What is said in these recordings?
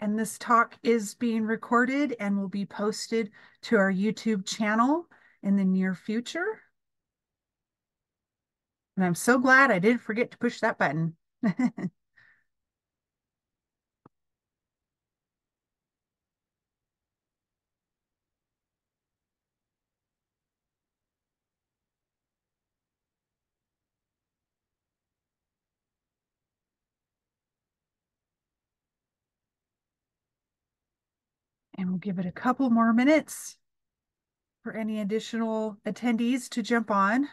And this talk is being recorded and will be posted to our YouTube channel in the near future. And I'm so glad I didn't forget to push that button. And we'll give it a couple more minutes for any additional attendees to jump on.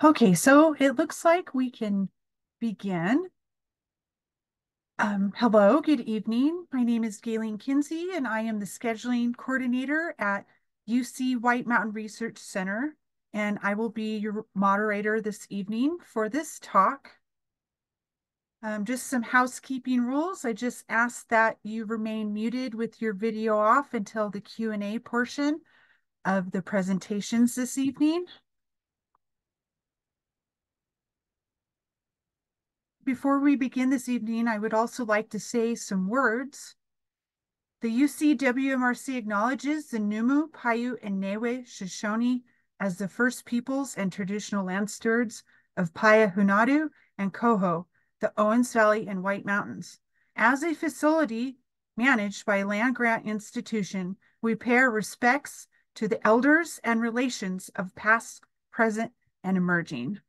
Okay, so it looks like we can begin. Hello, good evening. My name is Galen Kinsey, and I am the scheduling coordinator at UC White Mountain Research Center, and I will be your moderator this evening for this talk. Just some housekeeping rules. I just ask that you remain muted with your video off until the Q&A portion of the presentations this evening. Before we begin this evening, I would also like to say some words. The UC WMRC acknowledges the Numu, Paiute, and Niue Shoshone as the first peoples and traditional land stewards of Paihunadu and Coho, the Owens Valley and White Mountains. As a facility managed by a land-grant institution, we pay our respects to the elders and relations of past, present, and emerging.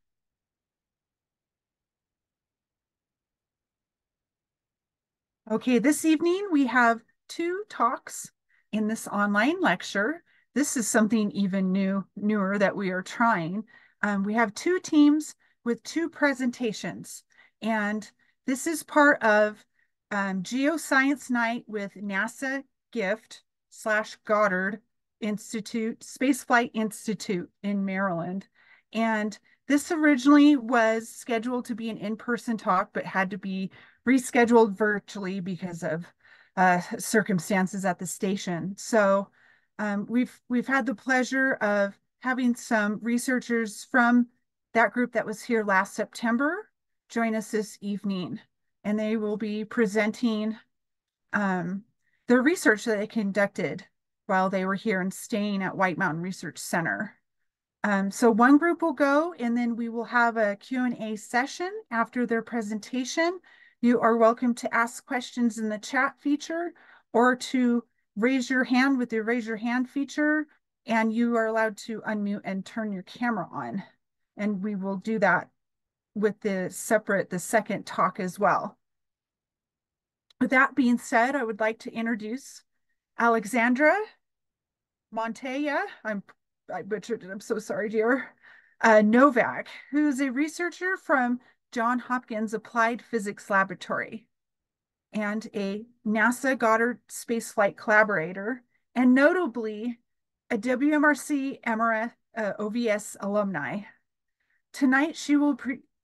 Okay, this evening we have two talks in this online lecture. This is something even newer that we are trying. We have two teams with two presentations, and this is part of Geoscience Night with NASA-GIFT/Goddard Institute, Spaceflight Institute in Maryland. And this originally was scheduled to be an in-person talk, but had to be rescheduled virtually because of circumstances at the station. So we've had the pleasure of having some researchers from that group that was here last September join us this evening, and they will be presenting their research that they conducted while they were here and staying at White Mountain Research Center. So one group will go, and then we will have a Q&A session after their presentation. You are welcome to ask questions in the chat feature or to raise your hand with the raise your hand feature, and you are allowed to unmute and turn your camera on. And we will do that with the second talk as well. With that being said, I would like to introduce Alexandra Montoya. I butchered it, I'm so sorry, dear. Novak, who's a researcher from Johns Hopkins Applied Physics Laboratory and a NASA Goddard spaceflight collaborator, and notably a WMRC Emera OVS alumni. Tonight, she will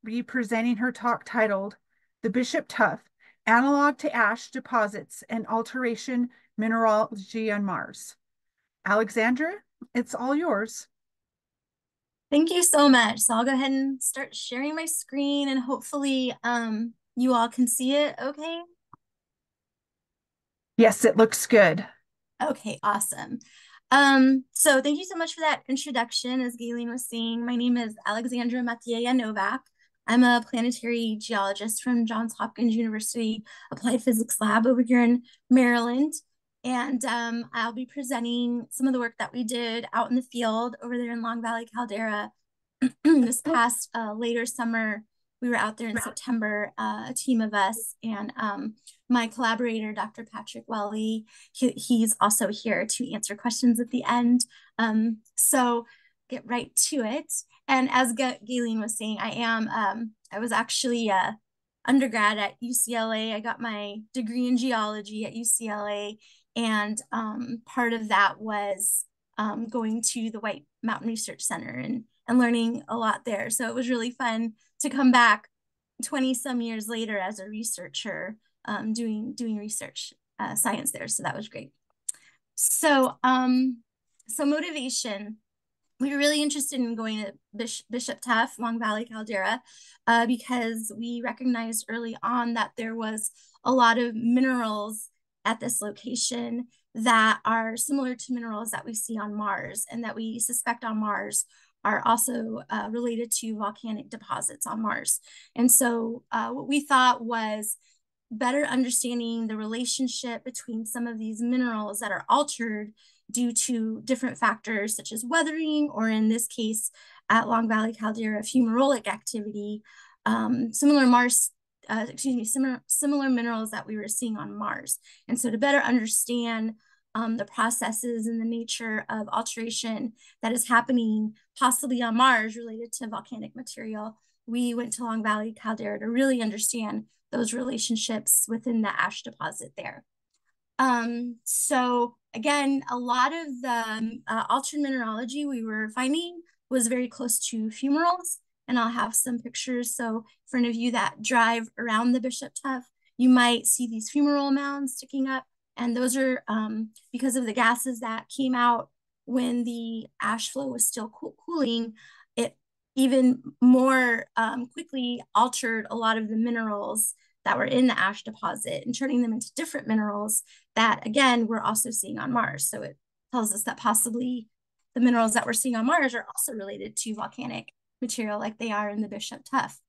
be presenting her talk titled The Bishop Tuff, Analog to Ash Deposits and Alteration Mineralogy on Mars. Alexandra, it's all yours. Thank you so much. So I'll go ahead and start sharing my screen, and hopefully you all can see it okay? Yes, it looks good. Okay, awesome. So thank you so much for that introduction. As Galen was saying, my name is Alexandra Matieja Novak. I'm a planetary geologist from Johns Hopkins University Applied Physics Lab over here in Maryland. And I'll be presenting some of the work that we did out in the field over there in Long Valley Caldera This past later summer, we were out there in September, a team of us, and my collaborator, Dr. Patrick Welly, he's also here to answer questions at the end. So get right to it. And as Galen was saying, I was actually a undergrad at UCLA. I got my degree in geology at UCLA, and part of that was going to the White Mountain Research Center and learning a lot there. So it was really fun to come back 20 some years later as a researcher, doing research science there. So that was great. So motivation. We were really interested in going to Bishop Tuff, Long Valley Caldera, because we recognized early on that there was a lot of minerals at this location that are similar to minerals that we see on Mars, and that we suspect on Mars are also related to volcanic deposits on Mars. And so what we thought was better understanding the relationship between some of these minerals that are altered due to different factors such as weathering, or in this case at Long Valley Caldera, fumarolic activity, similar minerals that we were seeing on Mars. And so to better understand the processes and the nature of alteration that is happening possibly on Mars related to volcanic material, we went to Long Valley Caldera to really understand those relationships within the ash deposit there. So again, a lot of the altered mineralogy we were finding was very close to fumaroles, and I'll have some pictures. So for any of you that drive around the Bishop Tuff, you might see these fumarole mounds sticking up, and those are because of the gases that came out when the ash flow was still cooling. It even more quickly altered a lot of the minerals that were in the ash deposit and turning them into different minerals that, again, we're also seeing on Mars. So it tells us that possibly the minerals that we're seeing on Mars are also related to volcanic material like they are in the Bishop Tuff.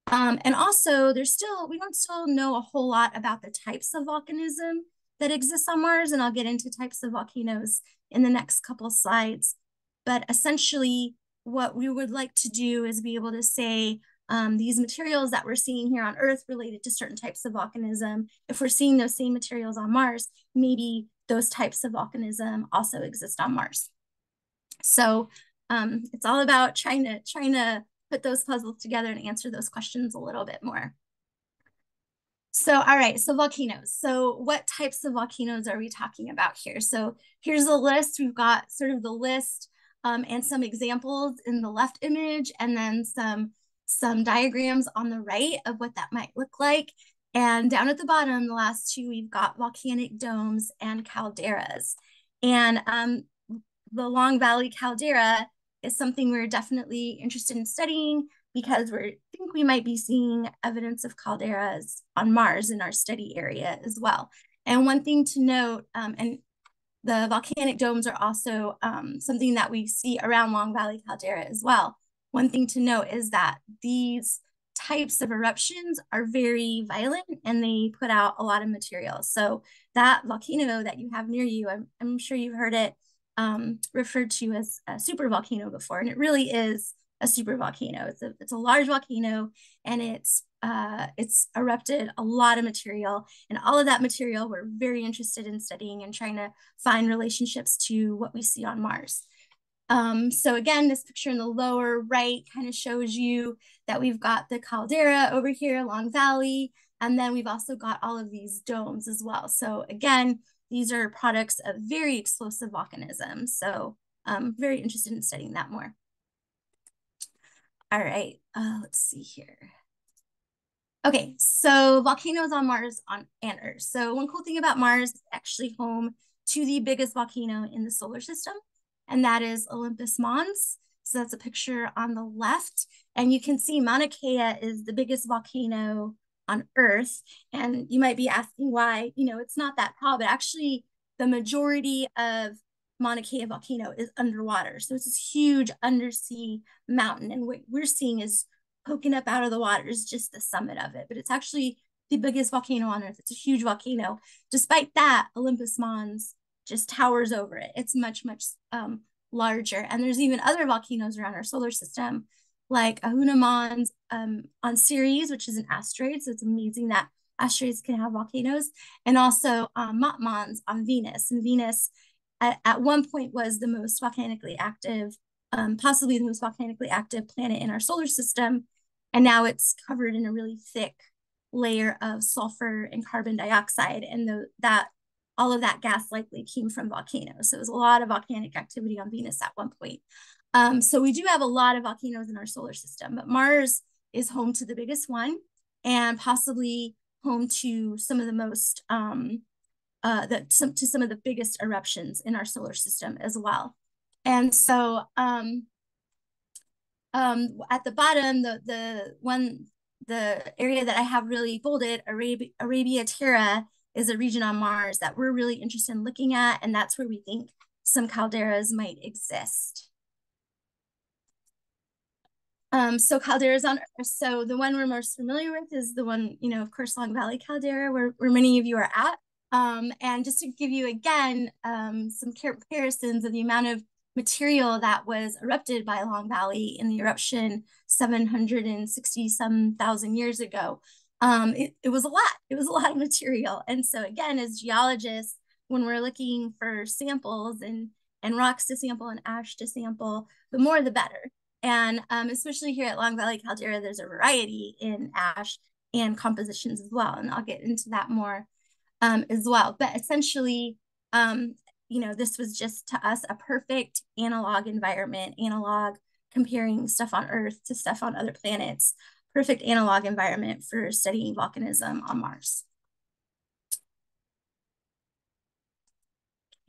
And also we don't still know a whole lot about the types of volcanism that exists on Mars, and I'll get into types of volcanoes in the next couple of slides. But essentially, what we would like to do is be able to say, these materials that we're seeing here on Earth related to certain types of volcanism, if we're seeing those same materials on Mars, maybe those types of volcanism also exist on Mars. So it's all about trying to put those puzzles together and answer those questions a little bit more. So, all right, so volcanoes. So what types of volcanoes are we talking about here? So here's a list. We've got sort of the list and some examples in the left image, and then some diagrams on the right of what that might look like. And down at the bottom, the last two, we've got volcanic domes and calderas. And the Long Valley caldera is something we're definitely interested in studying, because we think we might be seeing evidence of calderas on Mars in our study area as well. And one thing to note, and the volcanic domes are also something that we see around Long Valley caldera as well. One thing to note is that these types of eruptions are very violent, and they put out a lot of material. So that volcano that you have near you, I'm sure you've heard it referred to as a super volcano before, and it really is a super volcano. It's a large volcano, and it's erupted a lot of material, and all of that material we're very interested in studying and trying to find relationships to what we see on Mars. So again, this picture in the lower right kind of shows you that we've got the caldera over here, Long Valley, and then we've also got all of these domes as well. So again, these are products of very explosive volcanism. So very interested in studying that more. All right, let's see here. Okay, so volcanoes on Mars and Earth. So one cool thing about Mars is actually home to the biggest volcano in the solar system, and that is Olympus Mons. So that's a picture on the left, and you can see Mauna Kea is the biggest volcano on Earth. And you might be asking why, it's not that tall, but actually the majority of Mauna Kea volcano is underwater. So it's this huge undersea mountain, and what we're seeing is poking up out of the water is just the summit of it, but it's actually the biggest volcano on Earth. It's a huge volcano. Despite that, Olympus Mons just towers over it. It's much, much larger. And there's even other volcanoes around our solar system like Ahuna Mons on Ceres, which is an asteroid. So it's amazing that asteroids can have volcanoes, and also Mons on Venus. And Venus at one point was the most volcanically active, possibly the most volcanically active planet in our solar system. And now it's covered in a really thick layer of sulfur and carbon dioxide. And that all of that gas likely came from volcanoes. So it was a lot of volcanic activity on Venus at one point. So we do have a lot of volcanoes in our solar system, but Mars is home to the biggest one and possibly home to some of the most to some of the biggest eruptions in our solar system as well. And so at the bottom, the area that I have really bolded, Arabia Terra, is a region on Mars that we're really interested in looking at, and that's where we think some calderas might exist. So calderas on Earth. So the one we're most familiar with is the one, of course, Long Valley caldera, where many of you are at. And just to give you again some comparisons of the amount of material that was erupted by Long Valley in the eruption 760 some thousand years ago. It was a lot. It was a lot of material. And so again, as geologists, when we're looking for samples and rocks to sample and ash to sample, the more the better. And especially here at Long Valley Caldera, there's a variety in ash and compositions as well. And I'll get into that more as well. But essentially, this was just to us a perfect analog environment, analog comparing stuff on Earth to stuff on other planets, perfect analog environment for studying volcanism on Mars.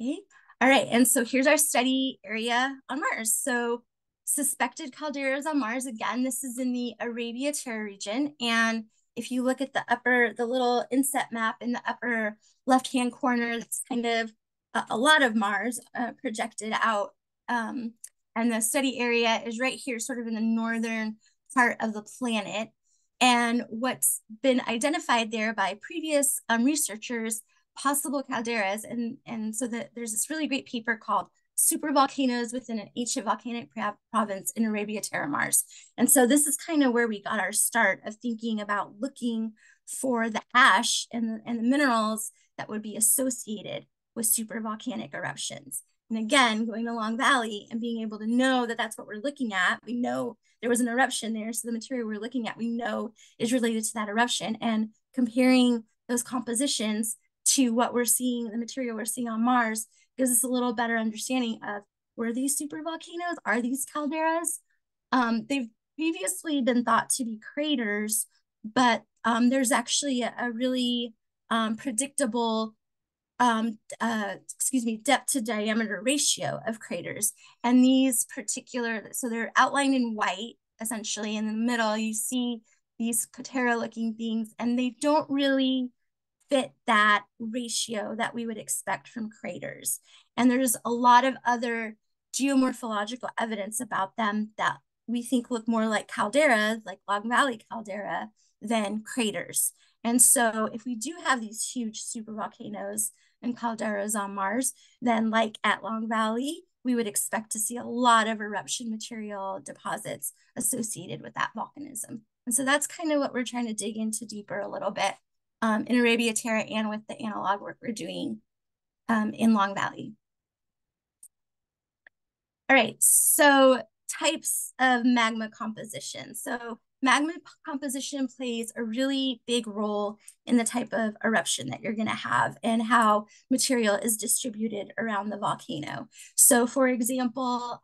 Okay. All right. And so here's our study area on Mars. So suspected calderas on Mars, again, this is in the Arabia Terra region. And if you look at the little inset map in the upper left-hand corner, that's kind of a lot of Mars projected out. And the study area is right here, sort of in the northern part of the planet. And what's been identified there by previous researchers, possible calderas, and so there's this really great paper called Supervolcanoes within an ancient volcanic province in Arabia Terra Mars. And so this is kind of where we got our start of thinking about looking for the ash and the minerals that would be associated with supervolcanic eruptions. And again, going to Long Valley and being able to know that that's what we're looking at. We know there was an eruption there, so the material we're looking at, we know is related to that eruption, and comparing those compositions to what we're seeing, the material we're seeing on Mars, gives us a little better understanding of, were these supervolcanoes? Are these calderas? They've previously been thought to be craters, but there's actually a really predictable depth to diameter ratio of craters. And these particular, so they're outlined in white, essentially. In the middle, you see these cratera looking things, and they don't really fit that ratio that we would expect from craters. And there's a lot of other geomorphological evidence about them that we think look more like calderas, like Long Valley caldera, than craters. And so if we do have these huge supervolcanoes and calderas on Mars, then like at Long Valley, we would expect to see a lot of eruption material deposits associated with that volcanism. And so that's kind of what we're trying to dig into deeper a little bit in Arabia Terra and with the analog work we're doing in Long Valley. All right, so types of magma composition. So magma composition plays a really big role in the type of eruption that you're going to have and how material is distributed around the volcano. So for example,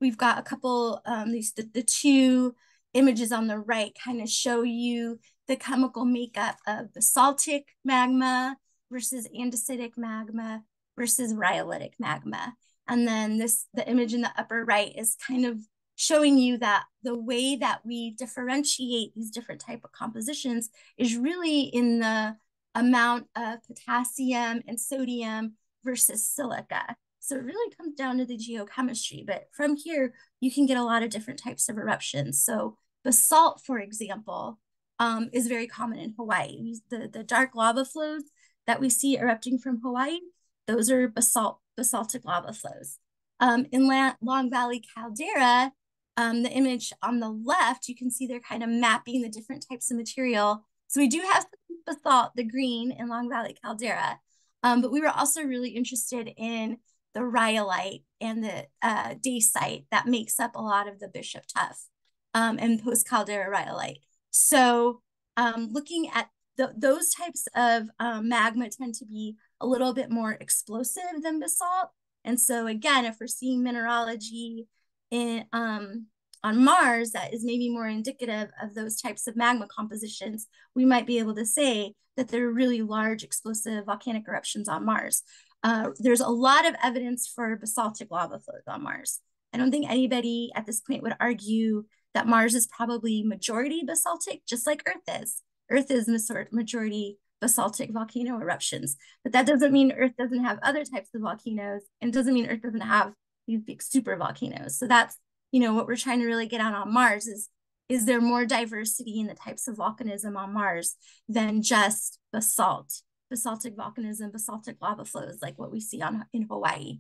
we've got a couple, the two images on the right kind of show you the chemical makeup of basaltic magma versus andesitic magma versus rhyolitic magma. And then the image in the upper right is kind of showing you that the way that we differentiate these different type of compositions is really in the amount of potassium and sodium versus silica. So it really comes down to the geochemistry, but from here, you can get a lot of different types of eruptions. So basalt, for example, is very common in Hawaii. The dark lava flows that we see erupting from Hawaii, those are basaltic lava flows. In Long Valley caldera, The image on the left, you can see they're kind of mapping the different types of material. So we do have basalt, the green in Long Valley caldera, but we were also really interested in the rhyolite and the dacite that makes up a lot of the Bishop Tuff and post-caldera rhyolite. So looking at those types of magma tend to be a little bit more explosive than basalt. And so again, if we're seeing mineralogy in on Mars that is maybe more indicative of those types of magma compositions, we might be able to say that there are really large explosive volcanic eruptions on Mars. There's a lot of evidence for basaltic lava flows on Mars. I don't think anybody at this point would argue that Mars is probably majority basaltic, just like Earth is. Earth is majority basaltic volcano eruptions, but that doesn't mean Earth doesn't have other types of volcanoes, and doesn't mean Earth doesn't have these big super volcanoes. So that's, you know, what we're trying to really get out on Mars is there more diversity in the types of volcanism on Mars than just basaltic volcanism, basaltic lava flows like what we see in Hawaii.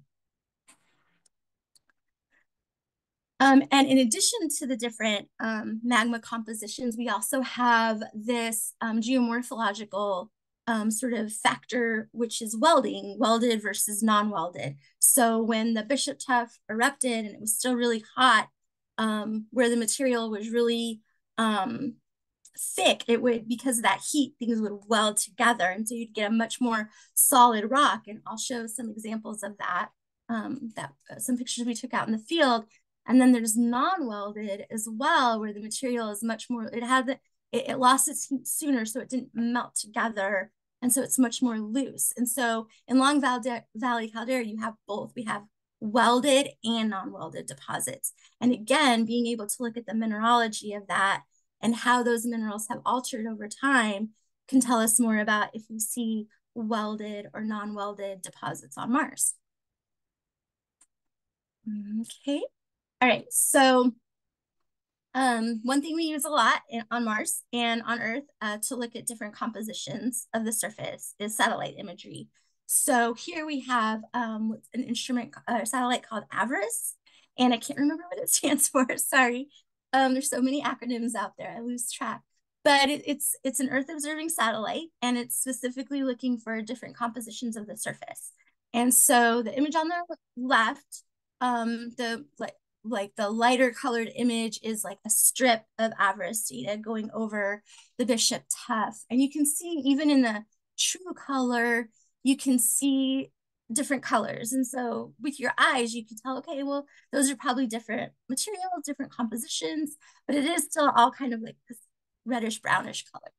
And in addition to the different magma compositions, we also have this geomorphological sort of factor, which is welded versus non-welded. So when the Bishop Tuff erupted and it was still really hot, where the material was really thick, it would, because of that heat, things would weld together. And so you'd get a much more solid rock. And I'll show some examples of that, some pictures we took out in the field. And then there's non-welded as well, where the material is much more, it lost its heat sooner, so it didn't melt together. And so it's much more loose. And so in Long Valley caldera, you have both. We have welded and non-welded deposits. And again, being able to look at the mineralogy of that and how those minerals have altered over time can tell us more about if we see welded or non-welded deposits on Mars. Okay. All right, so one thing we use a lot on Mars and on Earth to look at different compositions of the surface is satellite imagery. So here we have an instrument, satellite called AVERIS, and I can't remember what it stands for, sorry. There's so many acronyms out there, I lose track. But it's an Earth observing satellite, and it's specifically looking for different compositions of the surface. And so the image on the left, the lighter colored image is like a strip of AVERIS data going over the Bishop Tuff. And you can see even in the true color, you can see different colors. And so with your eyes, you can tell, okay, well, those are probably different materials, different compositions, but it is still all kind of like this reddish brownish color.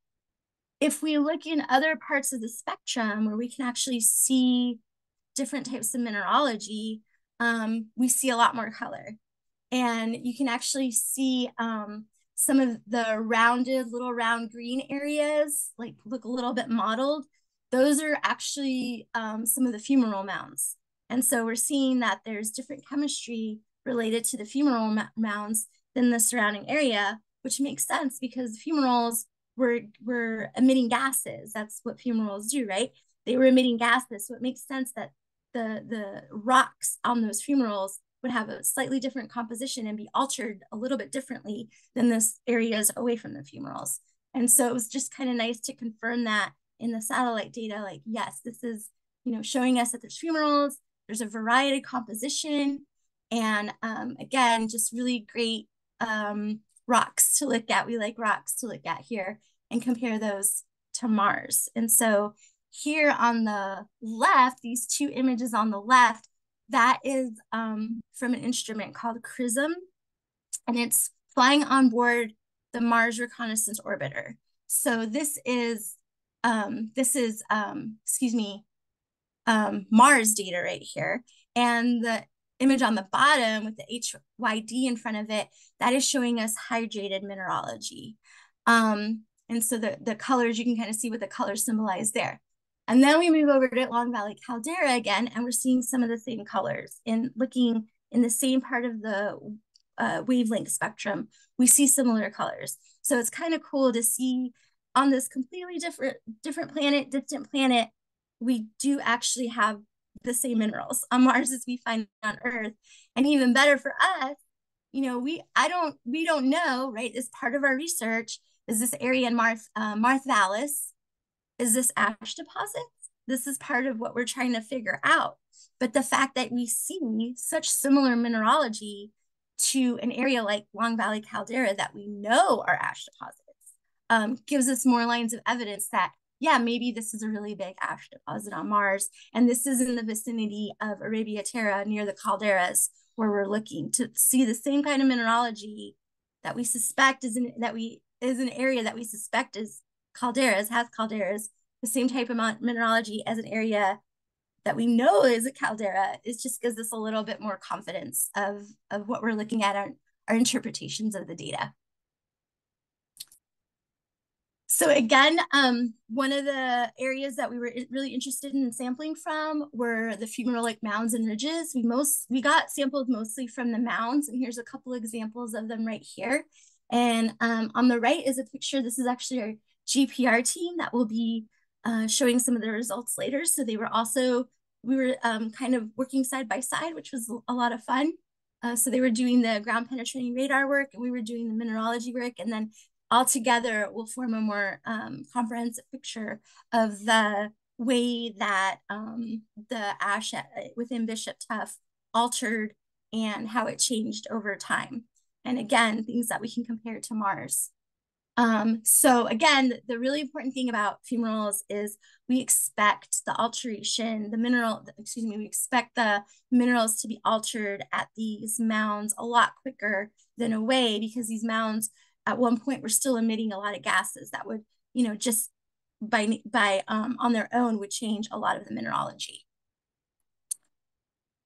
If we look in other parts of the spectrum where we can actually see different types of mineralogy, we see a lot more color. And you can actually see some of the rounded little round green areas, like look a little bit mottled. Those are actually some of the fumarole mounds. And so we're seeing that there's different chemistry related to the fumarole mounds than the surrounding area, which makes sense because fumaroles were emitting gases. That's what fumaroles do, right? They were emitting gases. So it makes sense that the rocks on those fumaroles would have a slightly different composition and be altered a little bit differently than this areas away from the fumaroles. And so it was just kind of nice to confirm that in the satellite data, like, yes, this is, you know, showing us that there's fumaroles, there's a variety of composition, and again, just really great rocks to look at. We like rocks to look at here and compare those to Mars. And so here on the left, these two images on the left, that is from an instrument called CRISM, and it's flying on board the Mars Reconnaissance Orbiter. So this is Mars data right here. And the image on the bottom with the HYD in front of it, that is showing us hydrated mineralogy. And so the colors, you can kind of see what the colors symbolize there. And then we move over to Long Valley caldera again, and we're seeing some of the same colors. And looking in the same part of the wavelength spectrum, we see similar colors. So it's kind of cool to see on this completely different planet, distant planet, we do actually have the same minerals on Mars as we find on Earth. And even better for us, we don't know, right? As part of our research, is this area in Marth Vallis, is this ash deposits? This is part of what we're trying to figure out. But the fact that we see such similar mineralogy to an area like Long Valley Caldera that we know are ash deposits gives us more lines of evidence that, yeah, maybe this is a really big ash deposit on Mars. And this is in the vicinity of Arabia Terra near the calderas, where we're looking to see the same kind of mineralogy that we suspect is an area that we suspect is calderas, the same type of mineralogy as an area that we know is a caldera. It just gives us a little bit more confidence of what we're looking at, our interpretations of the data. So again, one of the areas that we were really interested in sampling from were the fumarolic mounds and ridges. We got samples mostly from the mounds, and here's a couple examples of them right here. And on the right is a picture. This is actually our GPR team that will be showing some of the results later. So we were kind of working side by side, which was a lot of fun. So they were doing the ground penetrating radar work, and we were doing the mineralogy work, and then all together will form a more comprehensive picture of the way that the ash within Bishop Tuff altered and how it changed over time. And again, things that we can compare to Mars. So again, the really important thing about fumaroles is we expect the alteration, we expect the minerals to be altered at these mounds a lot quicker than away, because these mounds at one point were still emitting a lot of gases that would, just by on their own would change a lot of the mineralogy.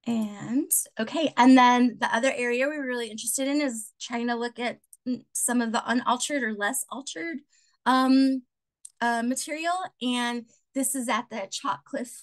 And okay, and then the other area we were really interested in is trying to look at some of the unaltered or less altered material. And this is at the Chalk Cliff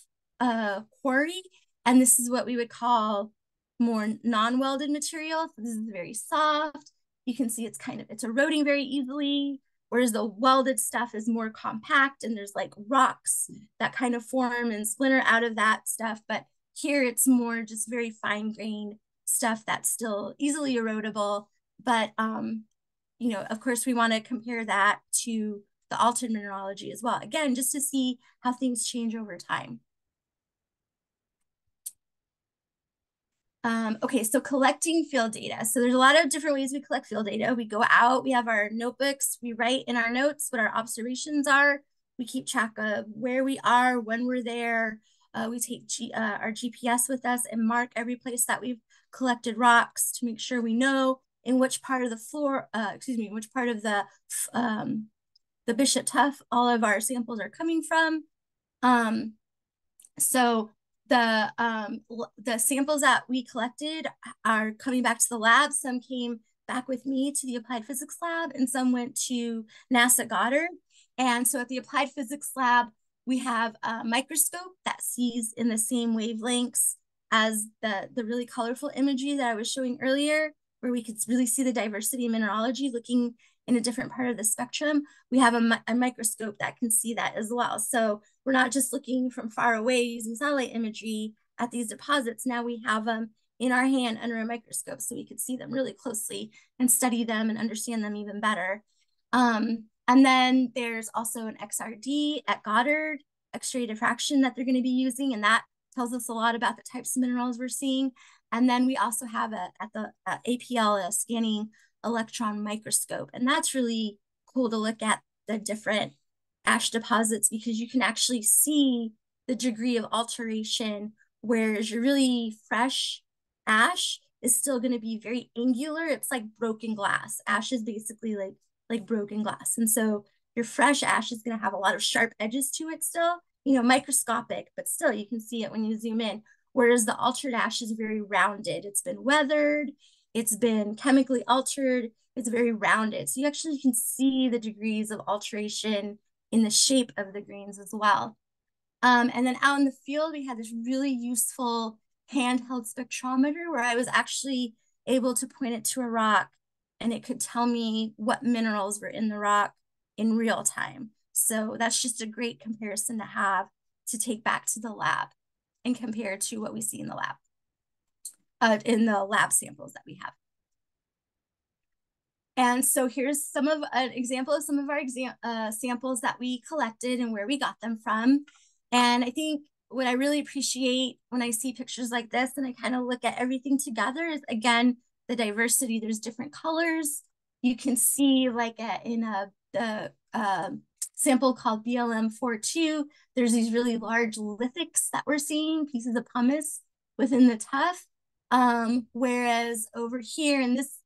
quarry. And this is what we would call more non-welded material. So this is very soft. You can see it's eroding very easily, whereas the welded stuff is more compact, and there's like rocks that kind of form and splinter out of that stuff. But here it's more just very fine grained stuff that's still easily erodible. But of course, we want to compare that to the altered mineralogy as well. Again, just to see how things change over time. Okay, so collecting field data. So there's a lot of different ways we collect field data. We go out, we have our notebooks, we write in our notes what our observations are. We keep track of where we are, when we're there. We take our GPS with us and mark every place that we've collected rocks to make sure we know in which part of the which part of the Bishop Tuff all of our samples are coming from. So the samples that we collected are coming back to the lab. Some came back with me to the Applied Physics Lab, and some went to NASA Goddard. And so at the Applied Physics Lab, we have a microscope that sees in the same wavelengths as the really colorful imagery that I was showing earlier, where we could really see the diversity of mineralogy looking in a different part of the spectrum. We have a microscope that can see that as well. So we're not just looking from far away using satellite imagery at these deposits. Now we have them in our hand under a microscope, so we could see them really closely and study them and understand them even better. And then there's also an XRD at Goddard, X-ray diffraction, that they're going to be using, and that tells us a lot about the types of minerals we're seeing. And then we also have at the APL, a scanning electron microscope, and that's really cool to look at the different ash deposits, because you can actually see the degree of alteration, whereas your really fresh ash is still going to be very angular. It's like broken glass. Ash is basically like broken glass, and so your fresh ash is going to have a lot of sharp edges to it still, microscopic, but still you can see it when you zoom in, whereas the altered ash is very rounded. It's been weathered, it's been chemically altered, it's very rounded. So you actually can see the degrees of alteration in the shape of the grains as well. And then out in the field, we had this really useful handheld spectrometer where I was actually able to point it to a rock, and it could tell me what minerals were in the rock in real time. So that's just a great comparison to have to take back to the lab and compare to what we see in the lab, in the lab samples that we have. And so here's an example of some of our samples that we collected and where we got them from. And I think what I really appreciate when I see pictures like this and I kind of look at everything together is, again, the diversity. There's different colors. You can see like the sample called BLM-42, there's these really large lithics that we're seeing, pieces of pumice within the tuff. Whereas over here in this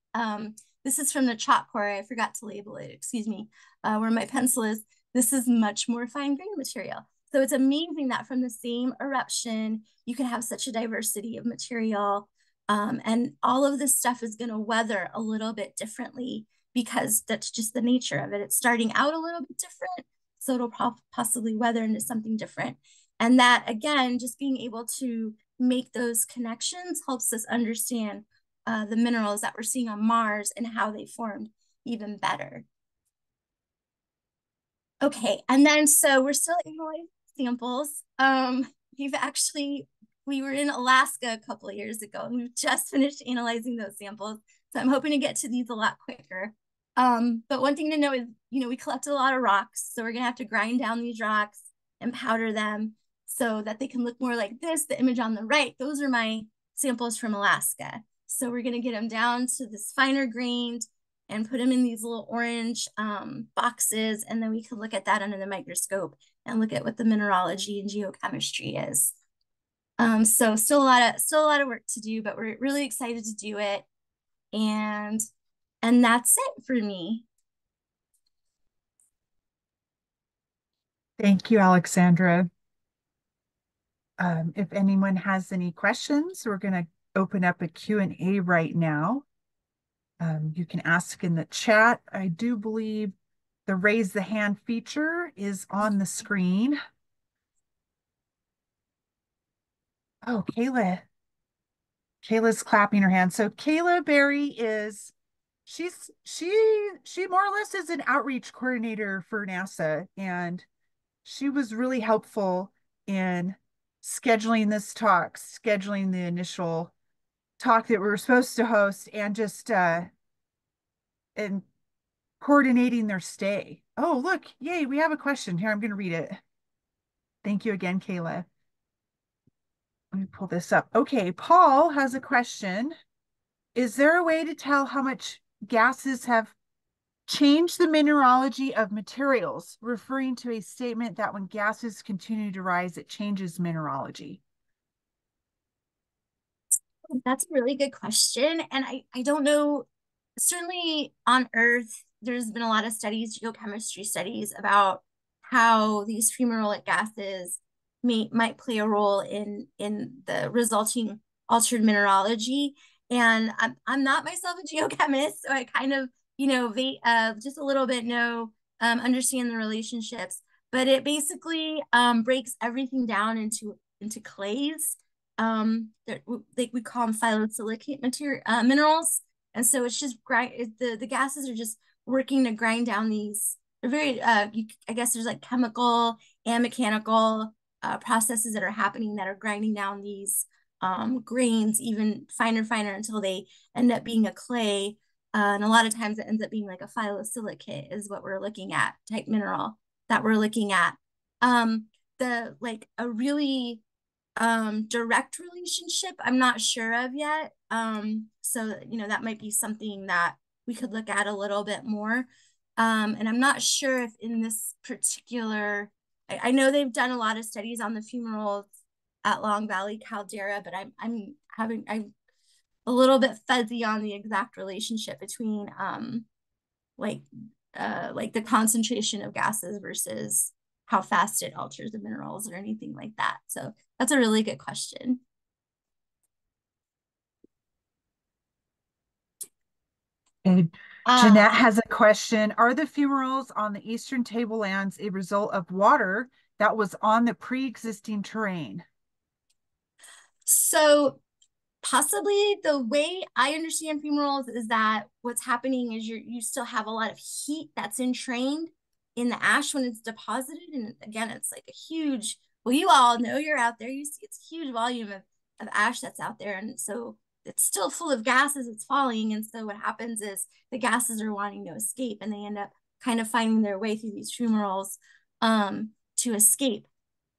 is from the chalk core. I forgot to label it, excuse me, where my pencil is. This is much more fine grained material. So it's amazing that from the same eruption, you can have such a diversity of material. And all of this stuff is going to weather a little bit differently because that's just the nature of it. It's starting out a little bit different, so it'll possibly weather into something different. And that, again, just being able to make those connections helps us understand the minerals that we're seeing on Mars and how they formed even better. Okay, and then so we're still analyzing samples. We were in Alaska a couple of years ago and we've just finished analyzing those samples. So I'm hoping to get to these a lot quicker. But one thing to know is, we collected a lot of rocks. So we're gonna have to grind down these rocks and powder them so that they can look more like this. The image on the right, those are my samples from Alaska. So we're gonna get them down to this finer grained and put them in these little orange boxes. And then we can look at that under the microscope and look at what the mineralogy and geochemistry is. So still a lot of work to do, but we're really excited to do it. And that's it for me. Thank you, Alexandra. If anyone has any questions, we're going to open up a Q&A right now. You can ask in the chat. I do believe the raise the hand feature is on the screen. Oh, Kayla's clapping her hand. So Kayla Berry is, she more or less is an outreach coordinator for NASA, and she was really helpful in scheduling this talk, scheduling the initial talk that we were supposed to host, and just and coordinating their stay. Oh, look, yay, we have a question here. I'm going to read it. Thank you again, Kayla. Let me pull this up. Okay, Paul has a question. Is there a way to tell how much gases have changed the mineralogy of materials, referring to a statement that when gases continue to rise, it changes mineralogy? That's a really good question. And I don't know, certainly on Earth, there's been a lot of studies, geochemistry studies about how these fumarolic gases might play a role in the resulting altered mineralogy. And I'm not myself a geochemist, so I kind of, just a little bit understand the relationships. But it basically breaks everything down into clays. We call them phyllosilicate minerals, and so it's just the gases are just working to grind down these. They're very I guess there's like chemical and mechanical processes that are happening that are grinding down these grains even finer until they end up being a clay, and a lot of times it ends up being like a phyllosilicate is what we're looking at, type mineral that we're looking at. The like a really direct relationship I'm not sure of yet, so that might be something that we could look at a little bit more, and I'm not sure if in this particular, I know they've done a lot of studies on the fumaroles at Long Valley caldera, but I'm a little bit fuzzy on the exact relationship between like the concentration of gases versus how fast it alters the minerals or anything like that. So that's a really good question. And Jeanette has a question. Are the fumaroles on the eastern tablelands a result of water that was on the pre-existing terrain? So possibly the way I understand fumaroles is that what's happening is you still have a lot of heat that's entrained in the ash when it's deposited. And again, it's like a huge, well, you all know, you're out there, you see it's a huge volume of ash that's out there. And so it's still full of gas as it's falling. And so what happens is the gases are wanting to escape, and they end up kind of finding their way through these fumaroles to escape.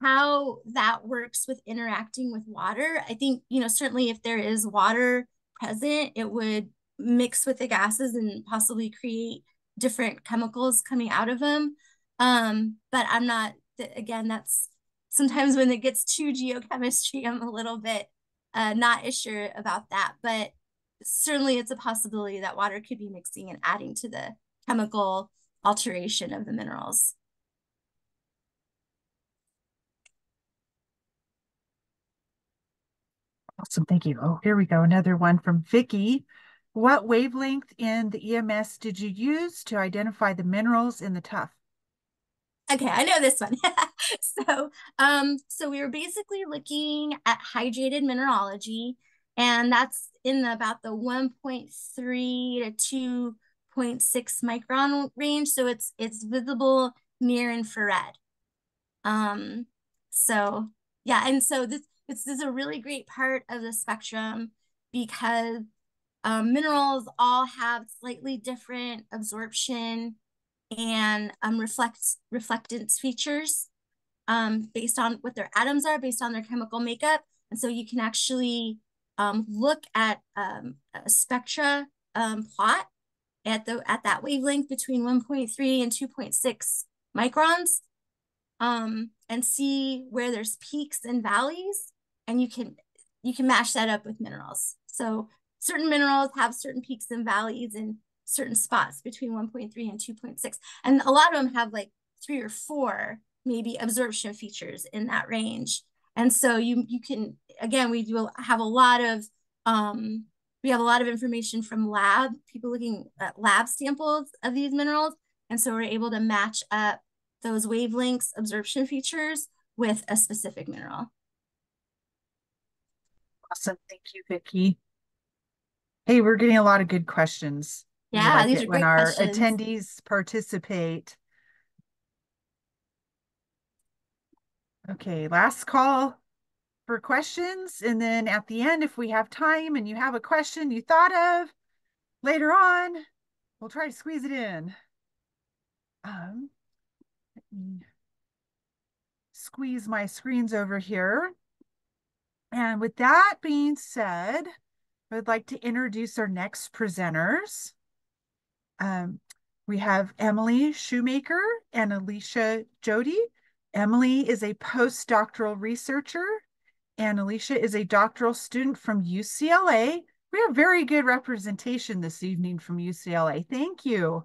How that works with interacting with water, I think, certainly if there is water present, it would mix with the gases and possibly create different chemicals coming out of them. But I'm not, again, that's sometimes when it gets to geochemistry, I'm a little bit not as sure about that. But certainly it's a possibility that water could be mixing and adding to the chemical alteration of the minerals. Awesome, thank you. Oh, here we go. Another one from Vicky. What wavelength in the EMS did you use to identify the minerals in the tuff? Okay, I know this one. So we were basically looking at hydrated mineralogy, and that's in about the 1.3 to 2.6 micron range. So it's visible near infrared. Um, so yeah, and so this is a really great part of the spectrum because minerals all have slightly different absorption and reflectance features based on what their atoms are, based on their chemical makeup. And so you can actually look at a spectra plot at that wavelength between 1.3 and 2.6 microns and see where there's peaks and valleys, and you can match that up with minerals. So certain minerals have certain peaks and valleys in certain spots between 1.3 and 2.6, and a lot of them have like 3 or 4 maybe absorption features in that range. And so you can, again, we have a lot of information from people looking at lab samples of these minerals, and so we're able to match up those wavelengths absorption features with a specific mineral. Awesome, thank you, Vicki. Hey, we're getting a lot of good questions. We Yeah, like these it are when great our questions. attendees participate. Okay, last call for questions. And then at the end, if we have time and you have a question you thought of later on, we'll try to squeeze it in. Let me squeeze my screens over here. And with that being said, I would like to introduce our next presenters. We have Emily Shoemaker and Alicia Jody. Emily is a postdoctoral researcher, and Alicia is a doctoral student from UCLA. We have very good representation this evening from UCLA. Thank you.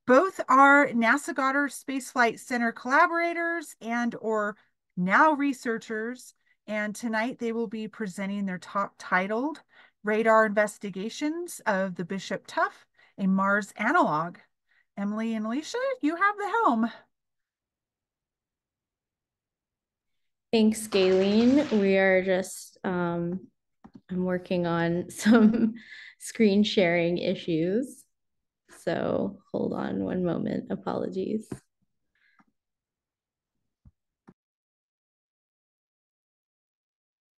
Both are NASA Goddard Space Flight Center collaborators and or now researchers, and tonight they will be presenting their talk titled Radar Investigations of the Bishop Tuff, a Mars Analog. Emily and Alicia, you have the helm. Thanks, Galen. We are just, I'm working on some screen sharing issues. So hold on one moment, apologies.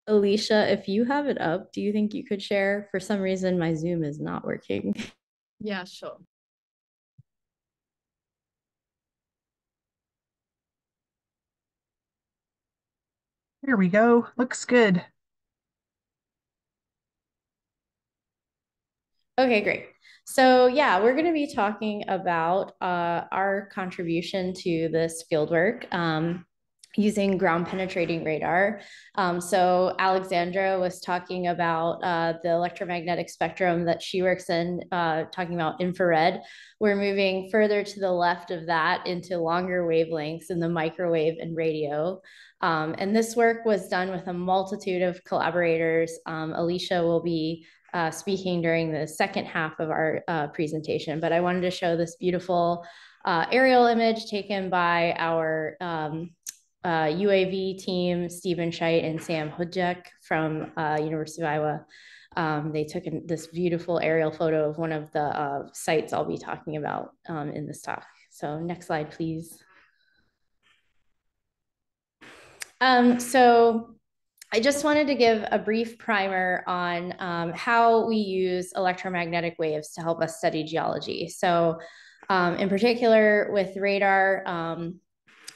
Alicia, if you have it up, do you think you could share? For some reason, my Zoom is not working. Yeah, sure. Here we go. Looks good. Okay, great. So yeah, we're going to be talking about our contribution to this fieldwork using ground penetrating radar. So Alexandra was talking about the electromagnetic spectrum that she works in, talking about infrared. We're moving further to the left of that into longer wavelengths in the microwave and radio. And this work was done with a multitude of collaborators. Alicia will be speaking during the second half of our presentation, but I wanted to show this beautiful aerial image taken by our UAV team, Stephen Scheidt and Sam Hudjek from University of Iowa. They took this beautiful aerial photo of one of the sites I'll be talking about in this talk. So next slide, please. So I just wanted to give a brief primer on how we use electromagnetic waves to help us study geology. So in particular with radar,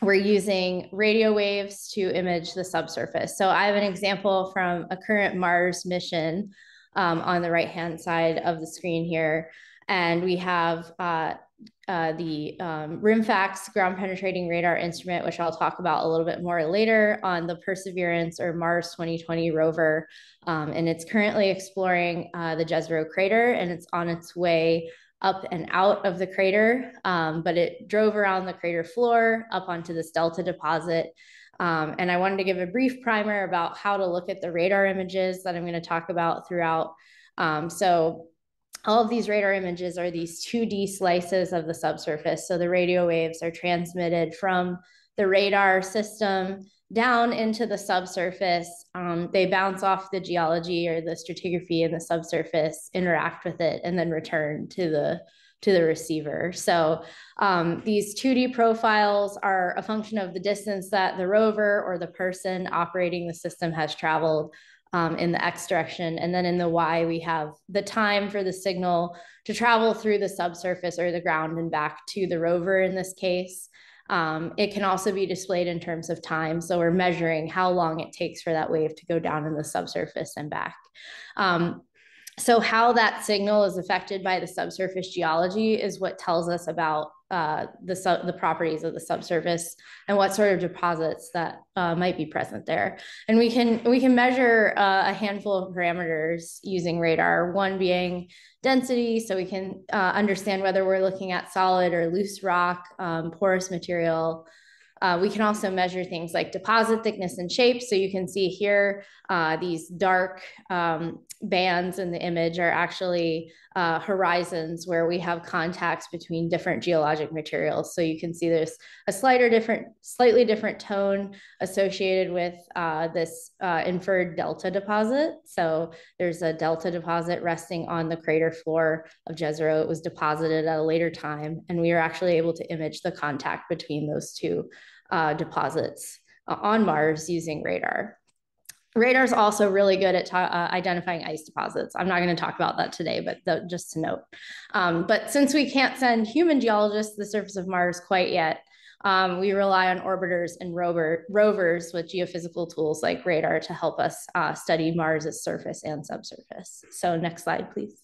we're using radio waves to image the subsurface. So I have an example from a current Mars mission on the right-hand side of the screen here. And we have the RIMFAX ground penetrating radar instrument, which I'll talk about a little bit more later, on the Perseverance or Mars 2020 rover. And it's currently exploring the Jezero crater, and it's on its way up and out of the crater, but it drove around the crater floor up onto this delta deposit. And I wanted to give a brief primer about how to look at the radar images that I'm going to talk about throughout. So all of these radar images are these 2D slices of the subsurface. So the radio waves are transmitted from the radar system down into the subsurface. They bounce off the geology or the stratigraphy in the subsurface, interact with it, and then return to the receiver. So these 2D profiles are a function of the distance that the rover or the person operating the system has traveled in the X direction. And then in the Y, we have the time for the signal to travel through the subsurface or the ground and back to the rover in this case. It can also be displayed in terms of time. So we're measuring how long it takes for that wave to go down in the subsurface and back. So how that signal is affected by the subsurface geology is what tells us about the properties of the subsurface and what sort of deposits that might be present there. And we can measure a handful of parameters using radar, one being density, so we can understand whether we're looking at solid or loose rock, porous material. We can also measure things like deposit thickness and shape. So you can see here, these dark bands in the image are actually horizons where we have contacts between different geologic materials. So you can see there's a slightly different tone associated with this inferred delta deposit. So there's a delta deposit resting on the crater floor of Jezero. It was deposited at a later time, and we were actually able to image the contact between those two deposits on Mars using radar. Radar is also really good at identifying ice deposits. I'm not going to talk about that today, but just to note. But since we can't send human geologists to the surface of Mars quite yet, we rely on orbiters and rovers with geophysical tools like radar to help us study Mars's surface and subsurface. So next slide, please.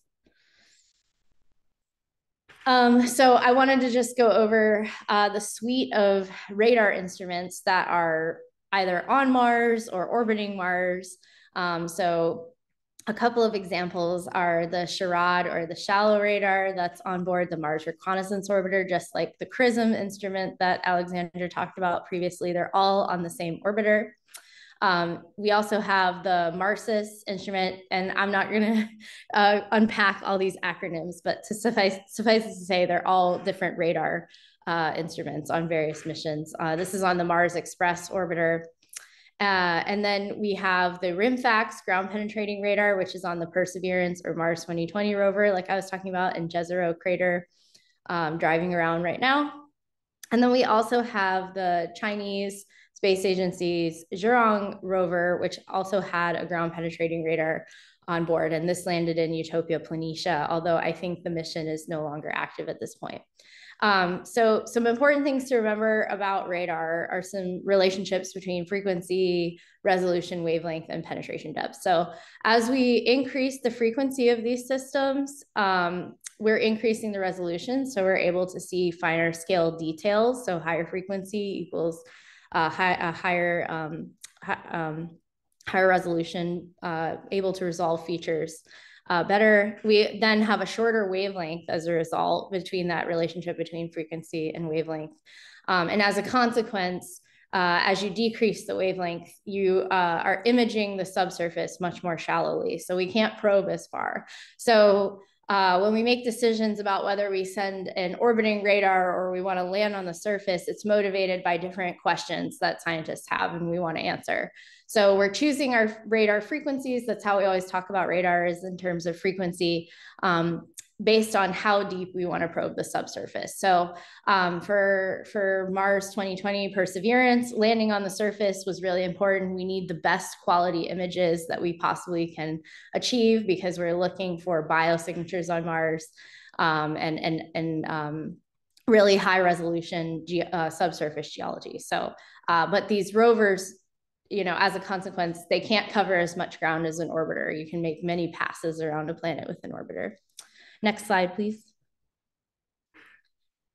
So I wanted to just go over the suite of radar instruments that are either on Mars or orbiting Mars. So a couple of examples are the SHARAD or the shallow radar that's on board the Mars Reconnaissance Orbiter, just like the XRISM instrument that Alexandra talked about previously. They're all on the same orbiter. We also have the MARSIS instrument, and I'm not going to unpack all these acronyms, but to suffice it to say, they're all different radar instruments on various missions. This is on the Mars Express orbiter. And then we have the RIMFAX ground penetrating radar, which is on the Perseverance or Mars 2020 rover, like I was talking about, in Jezero crater, driving around right now. And then we also have the Chinese Space Agency's Zhurong rover, which also had a ground penetrating radar on board. And this landed in Utopia Planitia, although I think the mission is no longer active at this point. So some important things to remember about radar are some relationships between frequency, resolution, wavelength, and penetration depth. So as we increase the frequency of these systems, we're increasing the resolution. So we're able to see finer scale details. So higher frequency equals higher resolution, able to resolve features better. We then have a shorter wavelength as a result between that relationship between frequency and wavelength. And as a consequence, as you decrease the wavelength, you are imaging the subsurface much more shallowly. So we can't probe as far. So when we make decisions about whether we send an orbiting radar or we want to land on the surface, it's motivated by different questions that scientists have and we want to answer. So we're choosing our radar frequencies. That's how we always talk about radar, is in terms of frequency. based on how deep we want to probe the subsurface. So for Mars 2020 Perseverance, landing on the surface was really important. We need the best quality images that we possibly can achieve because we're looking for biosignatures on Mars and really high resolution subsurface geology. So, but these rovers, you know, as a consequence, they can't cover as much ground as an orbiter. You can make many passes around a planet with an orbiter. Next slide, please.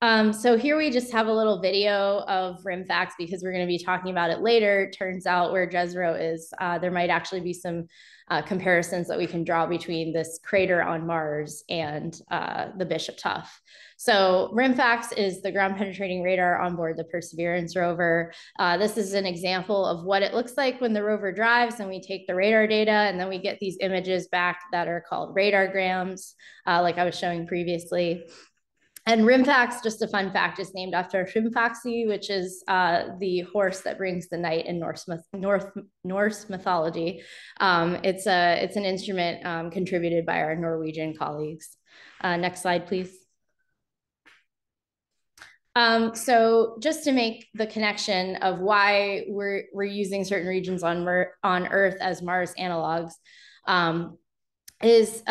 So here we just have a little video of rim facts because we're going to be talking about it later. Turns out where Jezero is, there might actually be some comparisons that we can draw between this crater on Mars and the Bishop Tuff. So RIMFAX is the ground penetrating radar on board the Perseverance rover. This is an example of what it looks like when the rover drives and we take the radar data and then we get these images back that are called radargrams, like I was showing previously. And RIMFAX, just a fun fact, is named after Hrimfaxi, which is the horse that brings the night in Norse mythology. It's an instrument contributed by our Norwegian colleagues. Next slide, please. So just to make the connection of why we're using certain regions on Earth as Mars analogs, is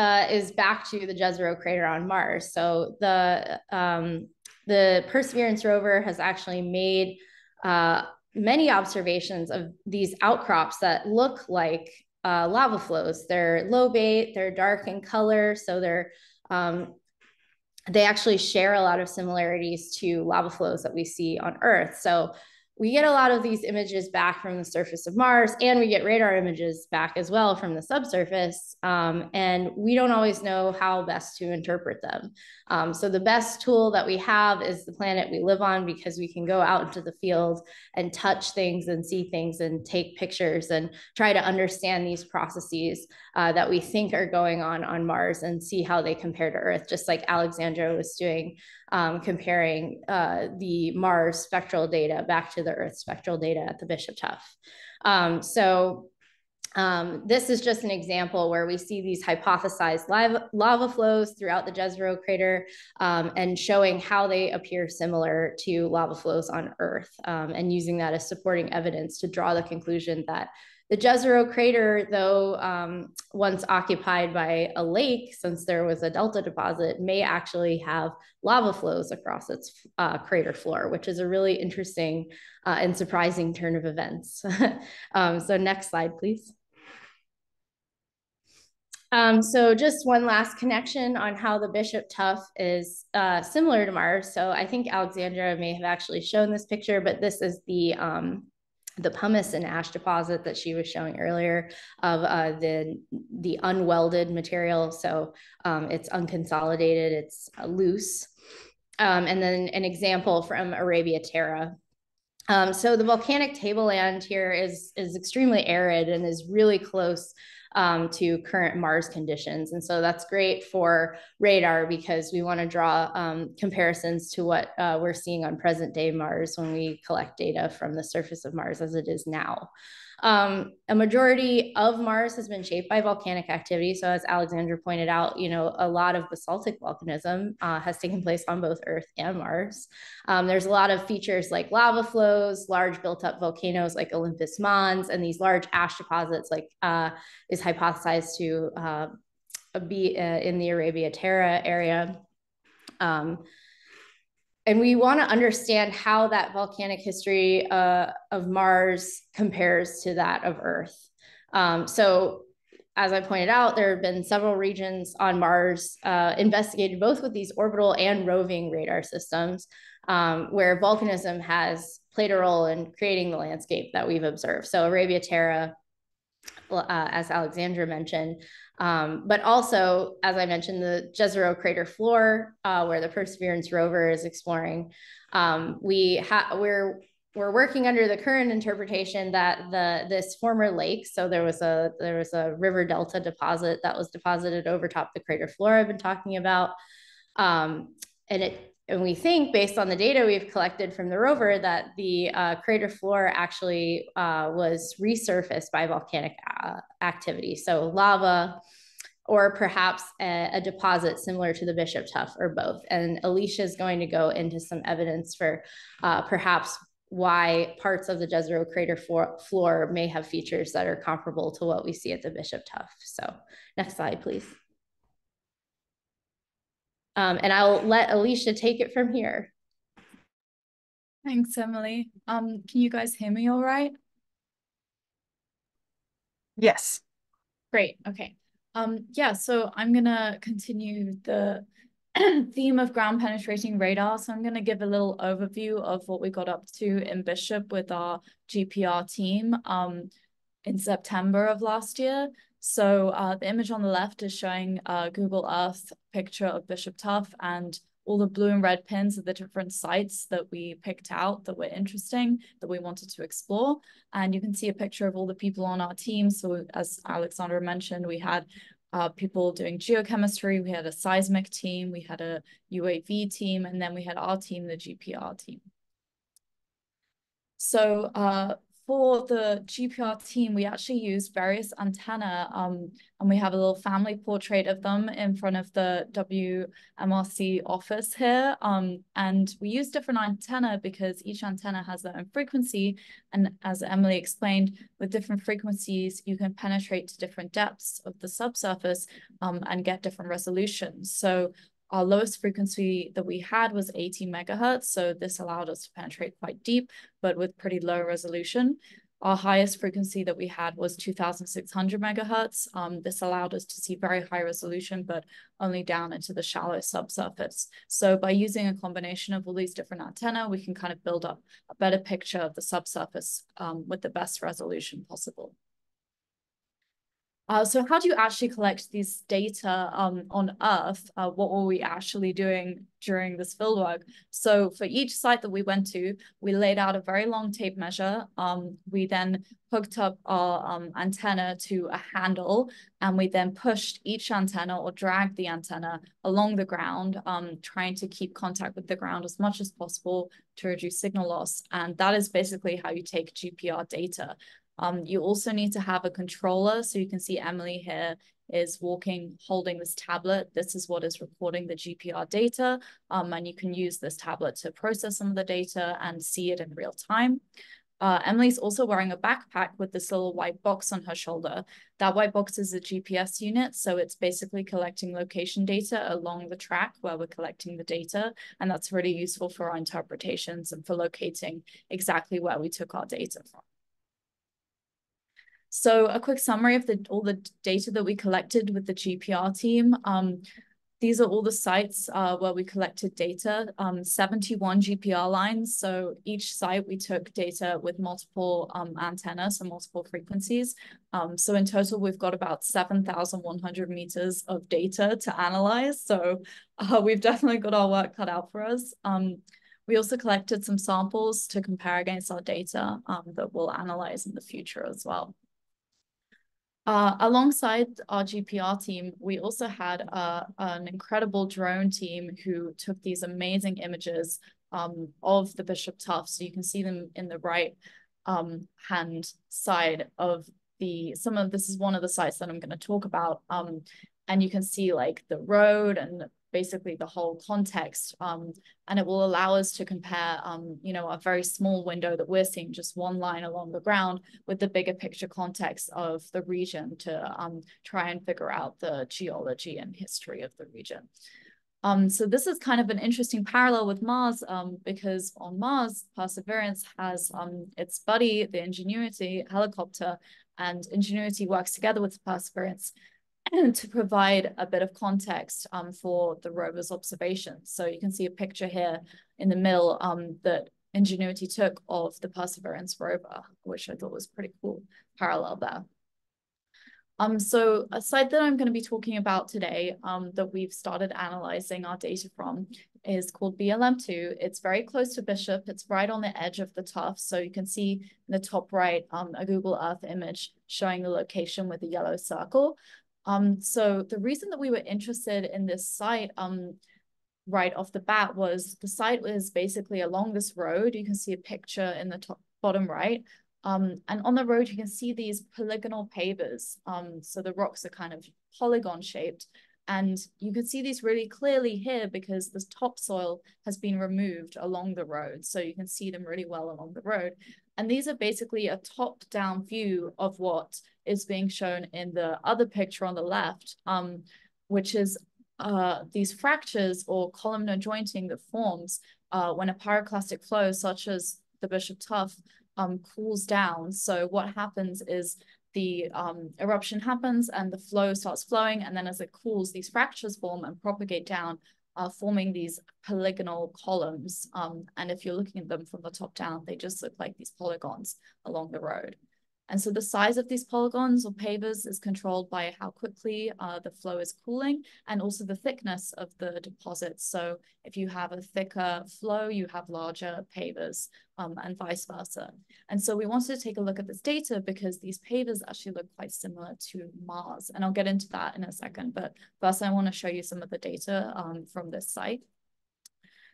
back to the Jezero crater on Mars. So the Perseverance rover has actually made many observations of these outcrops that look like lava flows. They're lobate, they're dark in color, so they actually share a lot of similarities to lava flows that we see on Earth. So we get a lot of these images back from the surface of Mars, and we get radar images back as well from the subsurface, and we don't always know how best to interpret them. So the best tool that we have is the planet we live on, because we can go out into the field and touch things and see things and take pictures and try to understand these processes that we think are going on Mars and see how they compare to Earth, just like Alexandra was doing, comparing the Mars spectral data back to the Earth spectral data at the Bishop Tuff. This is just an example where we see these hypothesized lava flows throughout the Jezero crater and showing how they appear similar to lava flows on Earth, and using that as supporting evidence to draw the conclusion that the Jezero crater, though once occupied by a lake, since there was a delta deposit, may actually have lava flows across its crater floor, which is a really interesting and surprising turn of events. So next slide, please. So just one last connection on how the Bishop Tuff is similar to Mars. So I think Alexandra may have actually shown this picture, but this is the pumice and ash deposit that she was showing earlier of the unwelded material. So it's unconsolidated, it's loose. And then an example from Arabia Terra. So the volcanic tableland here is extremely arid and is really close to current Mars conditions. And so that's great for radar because we want to draw comparisons to what we're seeing on present day Mars when we collect data from the surface of Mars as it is now. A majority of Mars has been shaped by volcanic activity. So as Alexandra pointed out, you know, a lot of basaltic volcanism has taken place on both Earth and Mars. There's a lot of features like lava flows, large built up volcanoes like Olympus Mons, and these large ash deposits like is hypothesized to be in the Arabia Terra area. And we want to understand how that volcanic history of Mars compares to that of Earth. So as I pointed out, there have been several regions on Mars investigated both with these orbital and roving radar systems where volcanism has played a role in creating the landscape that we've observed. So Arabia Terra, as Alexandra mentioned, but also, as I mentioned, the Jezero crater floor, where the Perseverance rover is exploring. We're working under the current interpretation that this former lake, so there was a river delta deposit that was deposited over top the crater floor I've been talking about, and we think, based on the data we've collected from the rover, that the crater floor actually was resurfaced by volcanic activity. So lava or perhaps a deposit similar to the Bishop Tuff, or both. And Alicia is going to go into some evidence for perhaps why parts of the Jezero crater floor may have features that are comparable to what we see at the Bishop Tuff. So next slide, please. And I'll let Alicia take it from here. Thanks, Emily. Can you guys hear me all right? Yes. Great, okay. Yeah, so I'm gonna continue the theme of ground penetrating radar. So I'm gonna give a little overview of what we got up to in Bishop with our GPR team in September of last year. So the image on the left is showing a Google Earth picture of Bishop Tuff, and all the blue and red pins are the different sites that we picked out that were interesting, that we wanted to explore. And you can see a picture of all the people on our team. So as Alexandra mentioned, we had people doing geochemistry, we had a seismic team, we had a UAV team, and then we had our team, the GPR team. So for the GPR team, we actually used various antennae, and we have a little family portrait of them in front of the WMRC office here. And we use different antennae because each antenna has their own frequency. And as Emily explained, with different frequencies, you can penetrate to different depths of the subsurface and get different resolutions. So our lowest frequency that we had was 80 megahertz. So this allowed us to penetrate quite deep, but with pretty low resolution. Our highest frequency that we had was 2,600 megahertz. This allowed us to see very high resolution, but only down into the shallow subsurface. So by using a combination of all these different antennae, we can kind of build up a better picture of the subsurface with the best resolution possible. So how do you actually collect these data on Earth? What were we actually doing during this fieldwork? So for each site that we went to, we laid out a very long tape measure. We then hooked up our antenna to a handle, and we then pushed each antenna or dragged the antenna along the ground, trying to keep contact with the ground as much as possible to reduce signal loss. And that is basically how you take GPR data. You also need to have a controller. So you can see Emily here is walking, holding this tablet. This is what is recording the GPR data. And you can use this tablet to process some of the data and see it in real time. Emily's also wearing a backpack with this little white box on her shoulder. That white box is a GPS unit. So it's basically collecting location data along the track where we're collecting the data. And that's really useful for our interpretations and for locating exactly where we took our data from. So a quick summary of all the data that we collected with the GPR team. These are all the sites where we collected data, 71 GPR lines. So each site we took data with multiple antennas, so multiple frequencies. So in total, we've got about 7,100 meters of data to analyze. So we've definitely got our work cut out for us. We also collected some samples to compare against our data that we'll analyze in the future as well. Alongside our GPR team, we also had an incredible drone team who took these amazing images of the Bishop Tuff. So you can see them in the right hand side of this is one of the sites that I'm going to talk about. And you can see like the road and basically the whole context. And it will allow us to compare, a very small window that we're seeing, just one line along the ground, with the bigger picture context of the region to try and figure out the geology and history of the region. So this is kind of an interesting parallel with Mars, because on Mars, Perseverance has its buddy, the Ingenuity helicopter, and Ingenuity works together with Perseverance to provide a bit of context for the rover's observations. So you can see a picture here in the middle that Ingenuity took of the Perseverance rover, which I thought was pretty cool parallel there. So a site that I'm going to be talking about today that we've started analyzing our data from is called BLM2. It's very close to Bishop. It's right on the edge of the tuff. So you can see in the top right a Google Earth image showing the location with the yellow circle. So the reason that we were interested in this site right off the bat was the site was basically along this road. You can see a picture in the bottom right. And on the road, you can see these polygonal pavers. So the rocks are kind of polygon shaped. And you can see these really clearly here because the topsoil has been removed along the road. So you can see them really well along the road. And these are basically a top-down view of what is being shown in the other picture on the left, which is these fractures or columnar jointing that forms when a pyroclastic flow, such as the Bishop Tuff, cools down. So what happens is the eruption happens and the flow starts flowing, and then as it cools, these fractures form and propagate down, forming these polygonal columns. And if you're looking at them from the top down, they just look like these polygons along the road. And so the size of these polygons or pavers is controlled by how quickly the flow is cooling, and also the thickness of the deposits. So if you have a thicker flow, you have larger pavers, and vice versa. And so we wanted to take a look at this data because these pavers actually look quite similar to Mars. And I'll get into that in a second. But first, I want to show you some of the data from this site.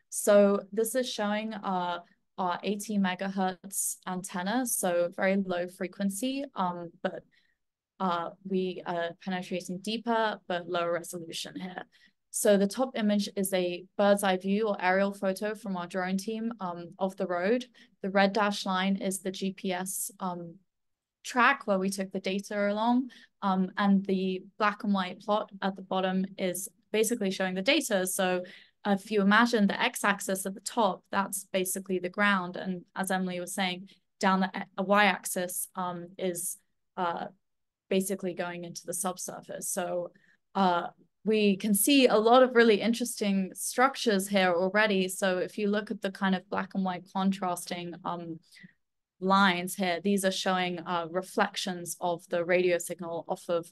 So this is showing our 80 megahertz antenna, so very low frequency, but we are penetrating deeper but lower resolution here. So the top image is a bird's eye view or aerial photo from our drone team of the road. The red dashed line is the GPS track where we took the data along, and the black and white plot at the bottom is basically showing the data. So if you imagine the x-axis at the top, that's basically the ground. And as Emily was saying, down the y-axis is basically going into the subsurface. So we can see a lot of really interesting structures here already. So if you look at the kind of black and white contrasting lines here, these are showing reflections of the radio signal off of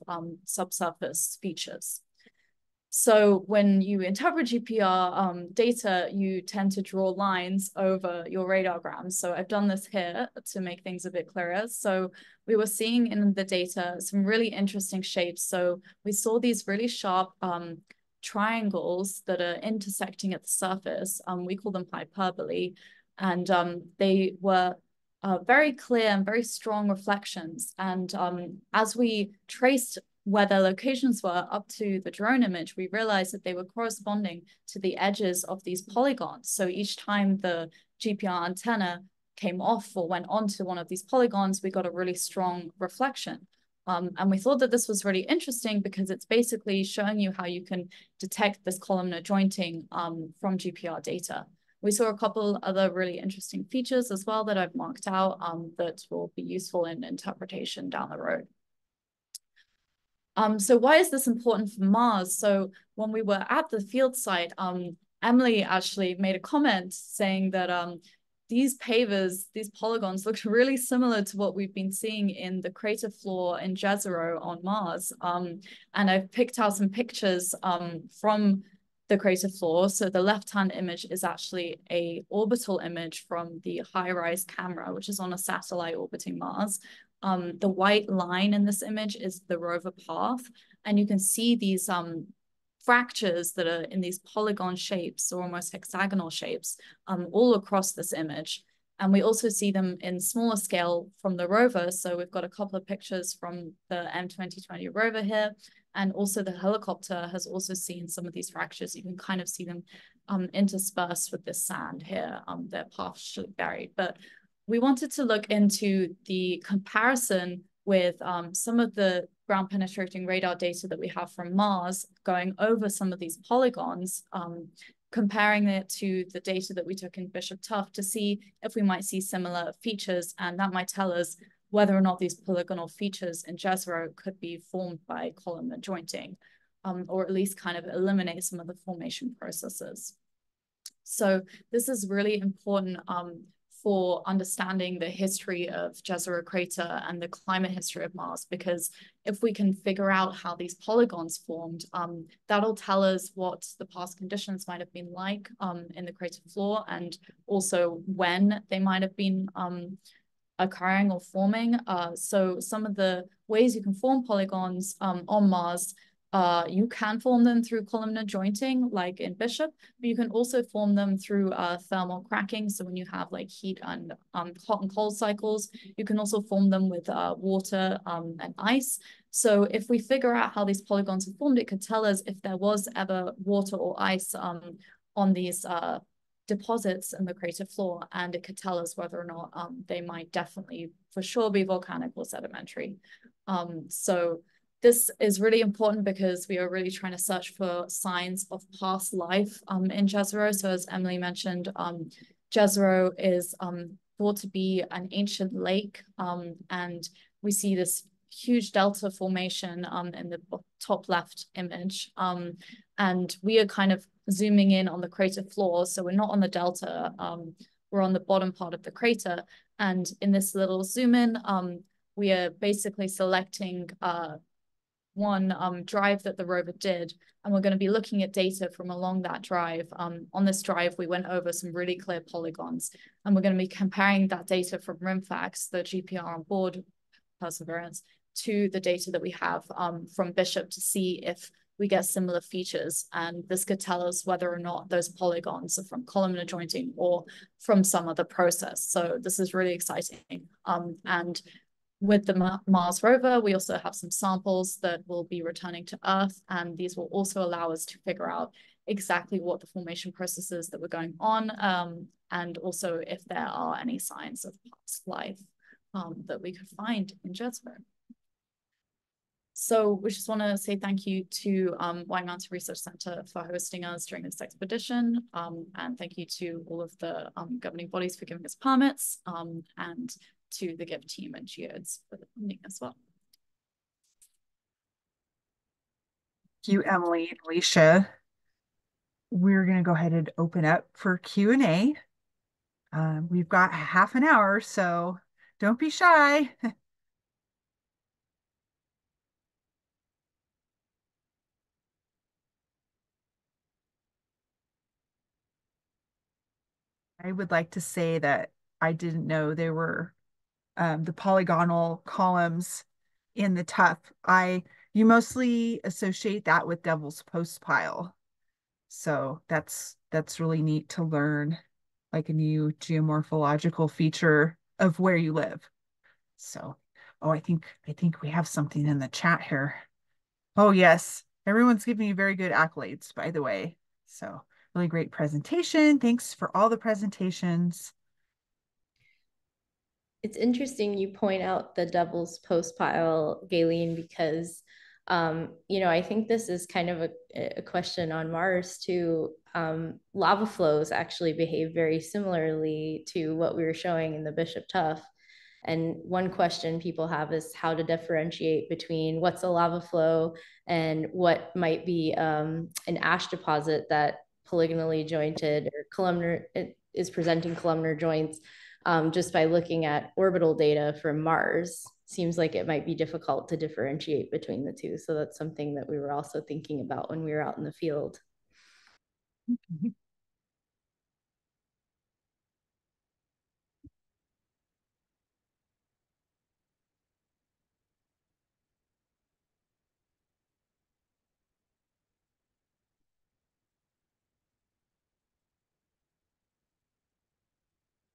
subsurface features. So when you interpret GPR data, you tend to draw lines over your radiogram. So I've done this here to make things a bit clearer. So we were seeing in the data some really interesting shapes. So we saw these really sharp triangles that are intersecting at the surface. We call them hyperbole. And they were very clear and very strong reflections. And as we traced where their locations were up to the drone image, we realized that they were corresponding to the edges of these polygons. So each time the GPR antenna came off or went onto one of these polygons, we got a really strong reflection. And we thought that this was really interesting because it's basically showing you how you can detect this columnar jointing from GPR data. We saw a couple other really interesting features as well that I've marked out that will be useful in interpretation down the road. So why is this important for Mars? So when we were at the field site, Emily actually made a comment saying that these pavers, these polygons looked really similar to what we've been seeing in the crater floor in Jezero on Mars. And I've picked out some pictures from the crater floor. So the left-hand image is actually an orbital image from the HiRISE camera, which is on a satellite orbiting Mars. The white line in this image is the rover path, and you can see these fractures that are in these polygon shapes or almost hexagonal shapes all across this image. And we also see them in smaller scale from the rover. So we've got a couple of pictures from the M2020 rover here, and also the helicopter has also seen some of these fractures. You can kind of see them interspersed with this sand here. They're partially buried, but we wanted to look into the comparison with some of the ground penetrating radar data that we have from Mars going over some of these polygons, comparing it to the data that we took in Bishop Tuff to see if we might see similar features, and that might tell us whether or not these polygonal features in Jezero could be formed by columnar jointing, or at least kind of eliminate some of the formation processes. So this is really important for understanding the history of Jezero crater and the climate history of Mars, because if we can figure out how these polygons formed, that'll tell us what the past conditions might have been like in the crater floor, and also when they might have been occurring or forming. So some of the ways you can form polygons on Mars, you can form them through columnar jointing, like in Bishop, but you can also form them through thermal cracking. So when you have like heat and hot and cold cycles, you can also form them with water and ice. So if we figure out how these polygons are formed, it could tell us if there was ever water or ice on these deposits in the crater floor, and it could tell us whether or not they might definitely for sure be volcanic or sedimentary. So this is really important because we are really trying to search for signs of past life in Jezero. So as Emily mentioned, Jezero is thought to be an ancient lake, and we see this huge delta formation in the top left image. And we are kind of zooming in on the crater floor. So we're not on the delta, we're on the bottom part of the crater. And in this little zoom in, we are basically selecting one drive that the rover did, and we're going to be looking at data from along that drive. On this drive, we went over some really clear polygons, and we're going to be comparing that data from RIMFAX, the GPR on board Perseverance, to the data that we have from Bishop to see if we get similar features. And this could tell us whether or not those polygons are from columnar jointing or from some other process. So this is really exciting. And with the Mars rover, we also have some samples that will be returning to Earth, and these will also allow us to figure out exactly what the formation processes that were going on, and also if there are any signs of past life that we could find in Jezero. So we just want to say thank you to White Mountain Research Center for hosting us during this expedition, and thank you to all of the governing bodies for giving us permits, and to the GIF team and Geodes for the funding as well. Thank you, Emily and Alicia. We're going to go ahead and open up for Q&A. We've got half an hour, so don't be shy. I would like to say that I didn't know there were the polygonal columns in the tuff. You mostly associate that with Devil's Postpile. So that's really neat to learn, like a new geomorphological feature of where you live. So, oh, I think we have something in the chat here. Oh, yes. Everyone's giving you very good accolades, by the way. So, really great presentation. Thanks for all the presentations. It's interesting you point out the Devil's Postpile, Galen, because I think this is kind of a question on Mars too. Lava flows actually behave very similarly to what we were showing in the Bishop Tuff. And one question people have is how to differentiate between what's a lava flow and what might be an ash deposit that polygonally jointed or columnar is presenting columnar joints. Just by looking at orbital data from Mars, seems like it might be difficult to differentiate between the two. So that's something that we were also thinking about when we were out in the field.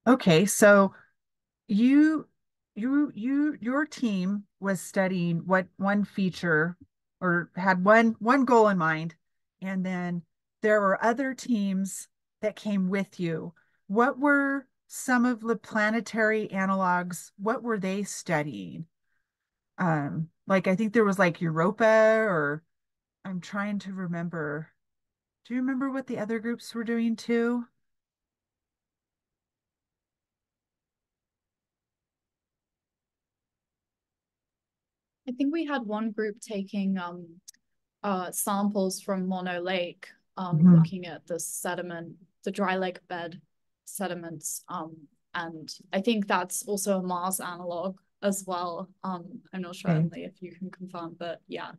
Okay, so your team was studying what one feature or had one goal in mind, and then there were other teams that came with you. What were some of the planetary analogs? What were they studying? Like I think there was like Europa, or I'm trying to remember. Do you remember what the other groups were doing too? I think we had one group taking samples from Mono Lake, looking at the sediment, the dry lake bed sediments. And I think that's also a Mars analog as well. I'm not sure, Emily, if you can confirm, but yeah.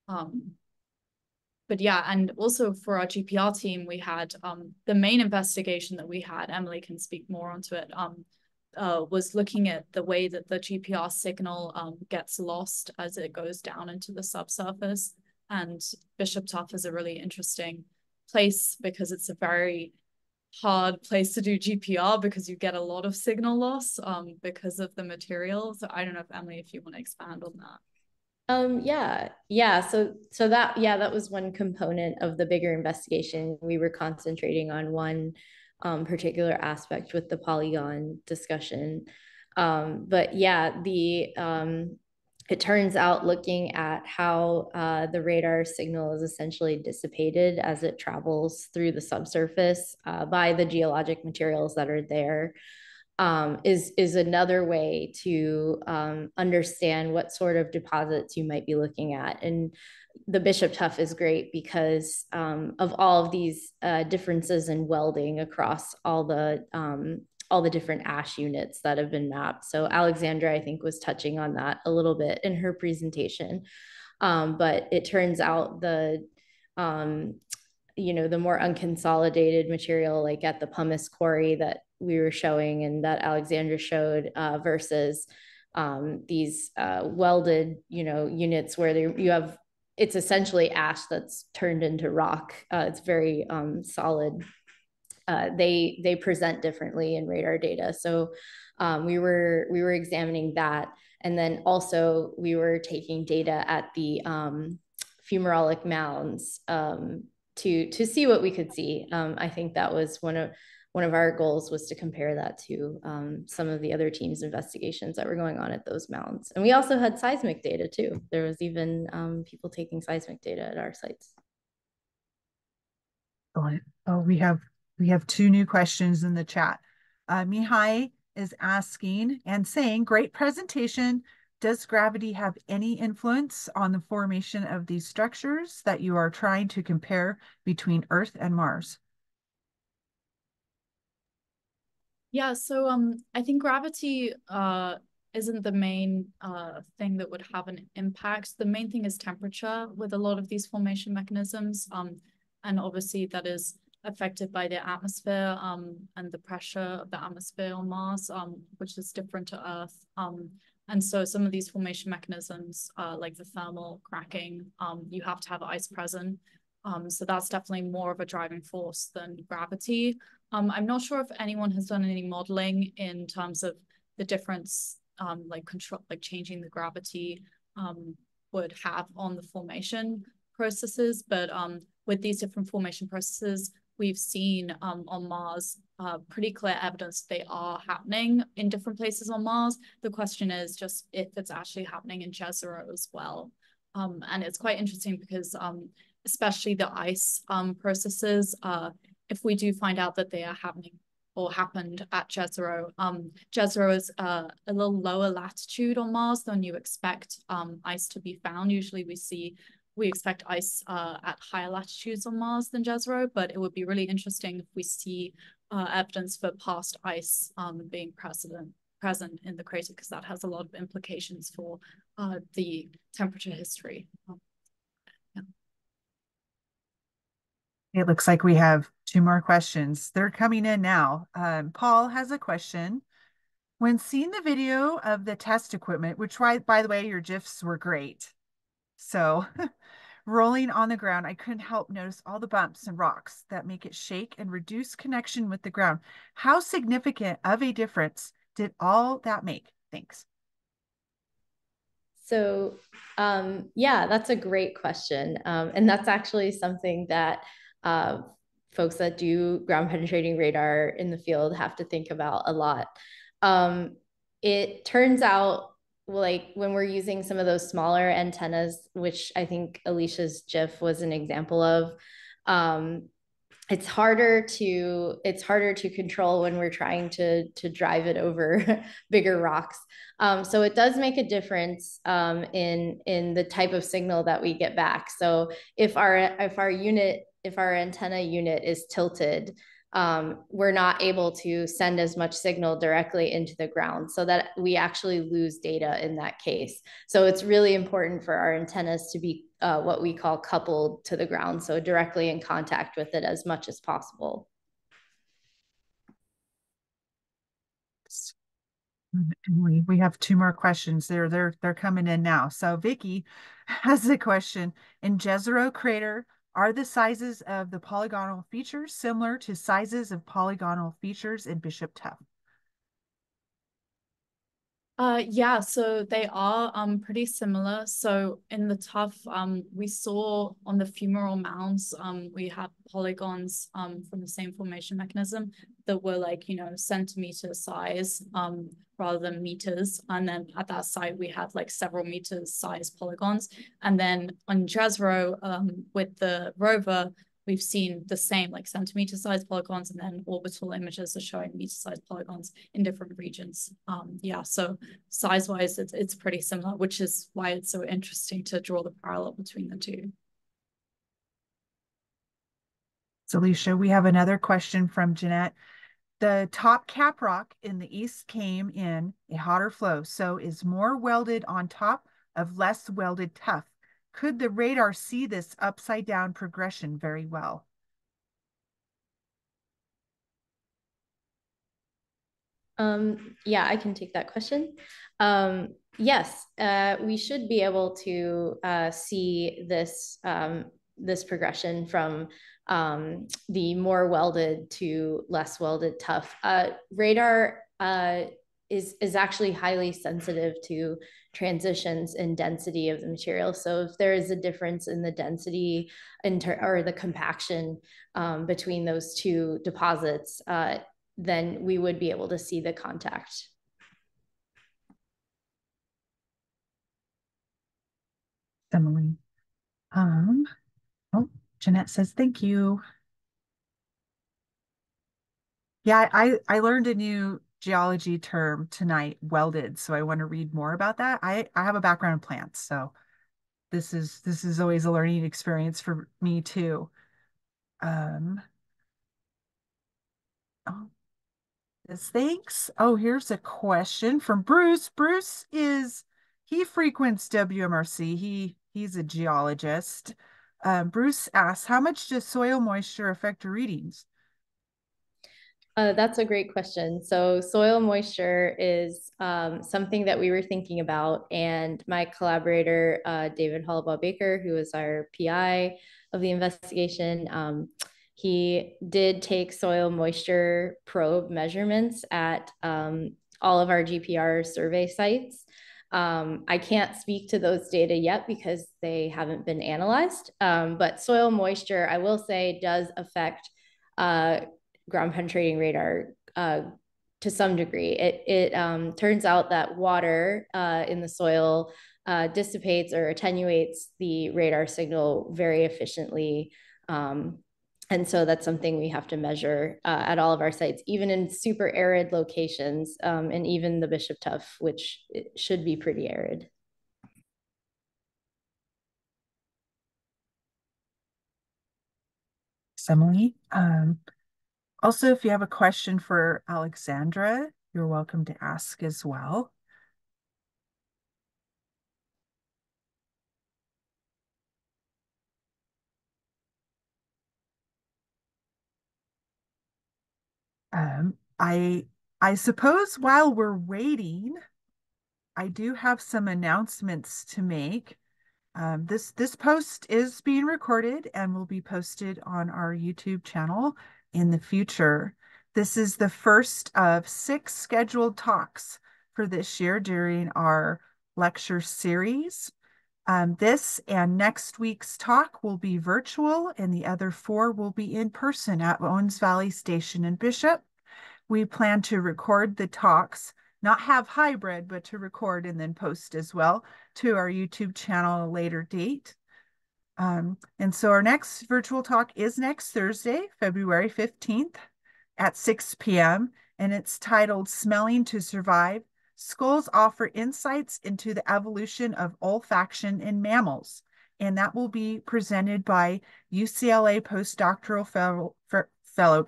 But yeah, and also for our GPR team, we had the main investigation that we had, Emily can speak more onto it, was looking at the way that the GPR signal gets lost as it goes down into the subsurface. And Bishop Tuff is a really interesting place because it's a very hard place to do GPR because you get a lot of signal loss because of the material. So I don't know if Emily, if you want to expand on that. Yeah. So that was one component of the bigger investigation. We were concentrating on one particular aspect with the polygon discussion. But yeah, it turns out looking at how the radar signal is essentially dissipated as it travels through the subsurface by the geologic materials that are there. Is another way to understand what sort of deposits you might be looking at. And the Bishop Tuff is great because of all of these differences in welding across all the different ash units that have been mapped. So Alexandra, I think, was touching on that a little bit in her presentation. But it turns out the more unconsolidated material, like at the pumice quarry that we were showing and that Alexandra showed, versus these welded, units where it's essentially ash that's turned into rock. It's very solid. They present differently in radar data. So we were examining that, and then also we were taking data at the fumarolic mounds to see what we could see. I think that was one of our goals, was to compare that to some of the other teams' investigations that were going on at those mounds. And we also had seismic data too. There was even people taking seismic data at our sites. Oh, we have two new questions in the chat. Mihai is asking and saying, great presentation. Does gravity have any influence on the formation of these structures that you are trying to compare between Earth and Mars? Yeah, so I think gravity isn't the main thing that would have an impact. The main thing is temperature with a lot of these formation mechanisms. And obviously that is affected by the atmosphere and the pressure of the atmosphere on Mars, which is different to Earth. And so some of these formation mechanisms, like the thermal cracking, you have to have ice present. So that's definitely more of a driving force than gravity. I'm not sure if anyone has done any modeling in terms of the difference, like changing the gravity would have on the formation processes. But with these different formation processes, we've seen on Mars pretty clear evidence they are happening in different places on Mars. The question is just if it's actually happening in Jezero as well. And it's quite interesting because especially the ice processes, if we do find out that they are happening or happened at Jezero, Jezero is a little lower latitude on Mars than you expect ice to be found. Usually we expect ice at higher latitudes on Mars than Jezero, but it would be really interesting if we see evidence for past ice being present in the crater, because that has a lot of implications for the temperature history. Yeah. It looks like we have two more questions. They're coming in now. Paul has a question. When seeing the video of the test equipment, which, by the way, your GIFs were great. So rolling on the ground, I couldn't help notice all the bumps and rocks that make it shake and reduce connection with the ground. How significant of a difference did all that make? Thanks. So yeah, that's a great question. And that's actually something that folks that do ground penetrating radar in the field have to think about a lot. It turns out, like when we're using some of those smaller antennas, which I think Alicia's GIF was an example of, it's harder to control when we're trying to drive it over bigger rocks. So it does make a difference in the type of signal that we get back. So if our antenna unit is tilted, we're not able to send as much signal directly into the ground, so that we actually lose data in that case. So it's really important for our antennas to be what we call coupled to the ground, so directly in contact with it as much as possible. We have two more questions. They're coming in now. So Vicky has a question. In Jezero crater, are the sizes of the polygonal features similar to sizes of polygonal features in Bishop Tuff? Yeah, so they are pretty similar. So in the tuff, we saw on the fumarole mounds, we have polygons from the same formation mechanism that were like, centimeter size rather than meters. And then at that site, we had like several meters size polygons. And then on Jezero, with the rover, we've seen the same like centimeter sized polygons, and then orbital images are showing meter sized polygons in different regions. Yeah, so size wise, it's pretty similar, which is why it's so interesting to draw the parallel between the two. So, Alicia, we have another question from Jeanette. The top cap rock in the east came in a hotter flow, so is more welded on top of less welded tuff. Could the radar see this upside down progression very well? Yeah, I can take that question. Yes, we should be able to see this this progression from the more welded to less welded tuff. Radar is actually highly sensitive to transitions in density of the material. So if there is a difference in the density or the compaction between those two deposits, then we would be able to see the contact. Emily. Oh, Jeanette says, thank you. Yeah, I learned a new geology term tonight, welded. So I want to read more about that. I have a background in plants, so this is always a learning experience for me too. Oh, thanks. Oh, here's a question from Bruce. He frequents WMRC. He's a geologist. Bruce asks, how much does soil moisture affect your readings? That's a great question. So soil moisture is something that we were thinking about, and my collaborator, David Hollabaugh Baker, who was our PI of the investigation, he did take soil moisture probe measurements at all of our GPR survey sites. I can't speak to those data yet because they haven't been analyzed, but soil moisture, I will say, does affect ground penetrating radar to some degree. It turns out that water in the soil dissipates or attenuates the radar signal very efficiently. And so that's something we have to measure at all of our sites, even in super arid locations, and even the Bishop Tuff, which should be pretty arid. Emily. Also, if you have a question for Alexandra, you're welcome to ask as well. I suppose while we're waiting, I do have some announcements to make. This post is being recorded and will be posted on our YouTube channel in the future. This is the first of 6 scheduled talks for this year during our lecture series. This and next week's talk will be virtual, and the other 4 will be in person at Owens Valley Station in Bishop. We plan to record the talks, not have hybrid, but to record and then post as well to our YouTube channel at a later date. And so our next virtual talk is next Thursday, February 15th at 6 p.m. And it's titled Smelling to Survive. Skulls Offer Insights into the Evolution of Olfaction in Mammals. And that will be presented by UCLA postdoctoral fellow,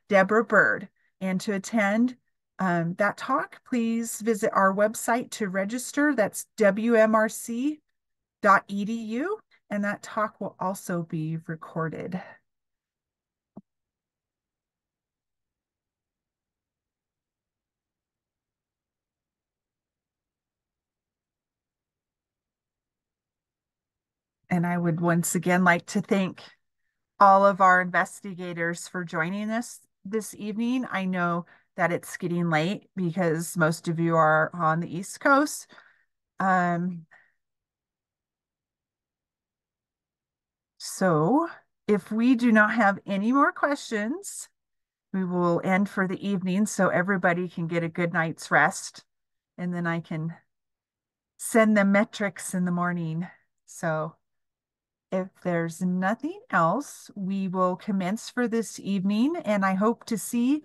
Deborah Bird. And to attend that talk, please visit our website to register. That's WMRC.edu. And that talk will also be recorded. And I would once again like to thank all of our investigators for joining us this evening. I know that it's getting late because most of you are on the East Coast. So if we do not have any more questions, we will end for the evening so everybody can get a good night's rest. And then I can send them metrics in the morning. So if there's nothing else, we will commence for this evening. And I hope to see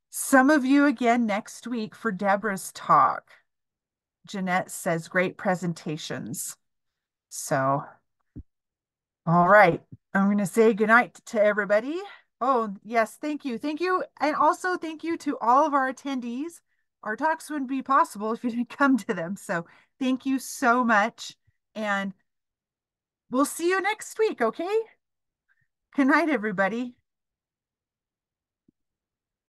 some of you again next week for Deborah's talk. Jeanette says great presentations. So, all right. I'm going to say goodnight to everybody. Oh, yes. Thank you. Thank you. And also thank you to all of our attendees. Our talks wouldn't be possible if you didn't come to them. So thank you so much. And we'll see you next week. Okay. Good night, everybody.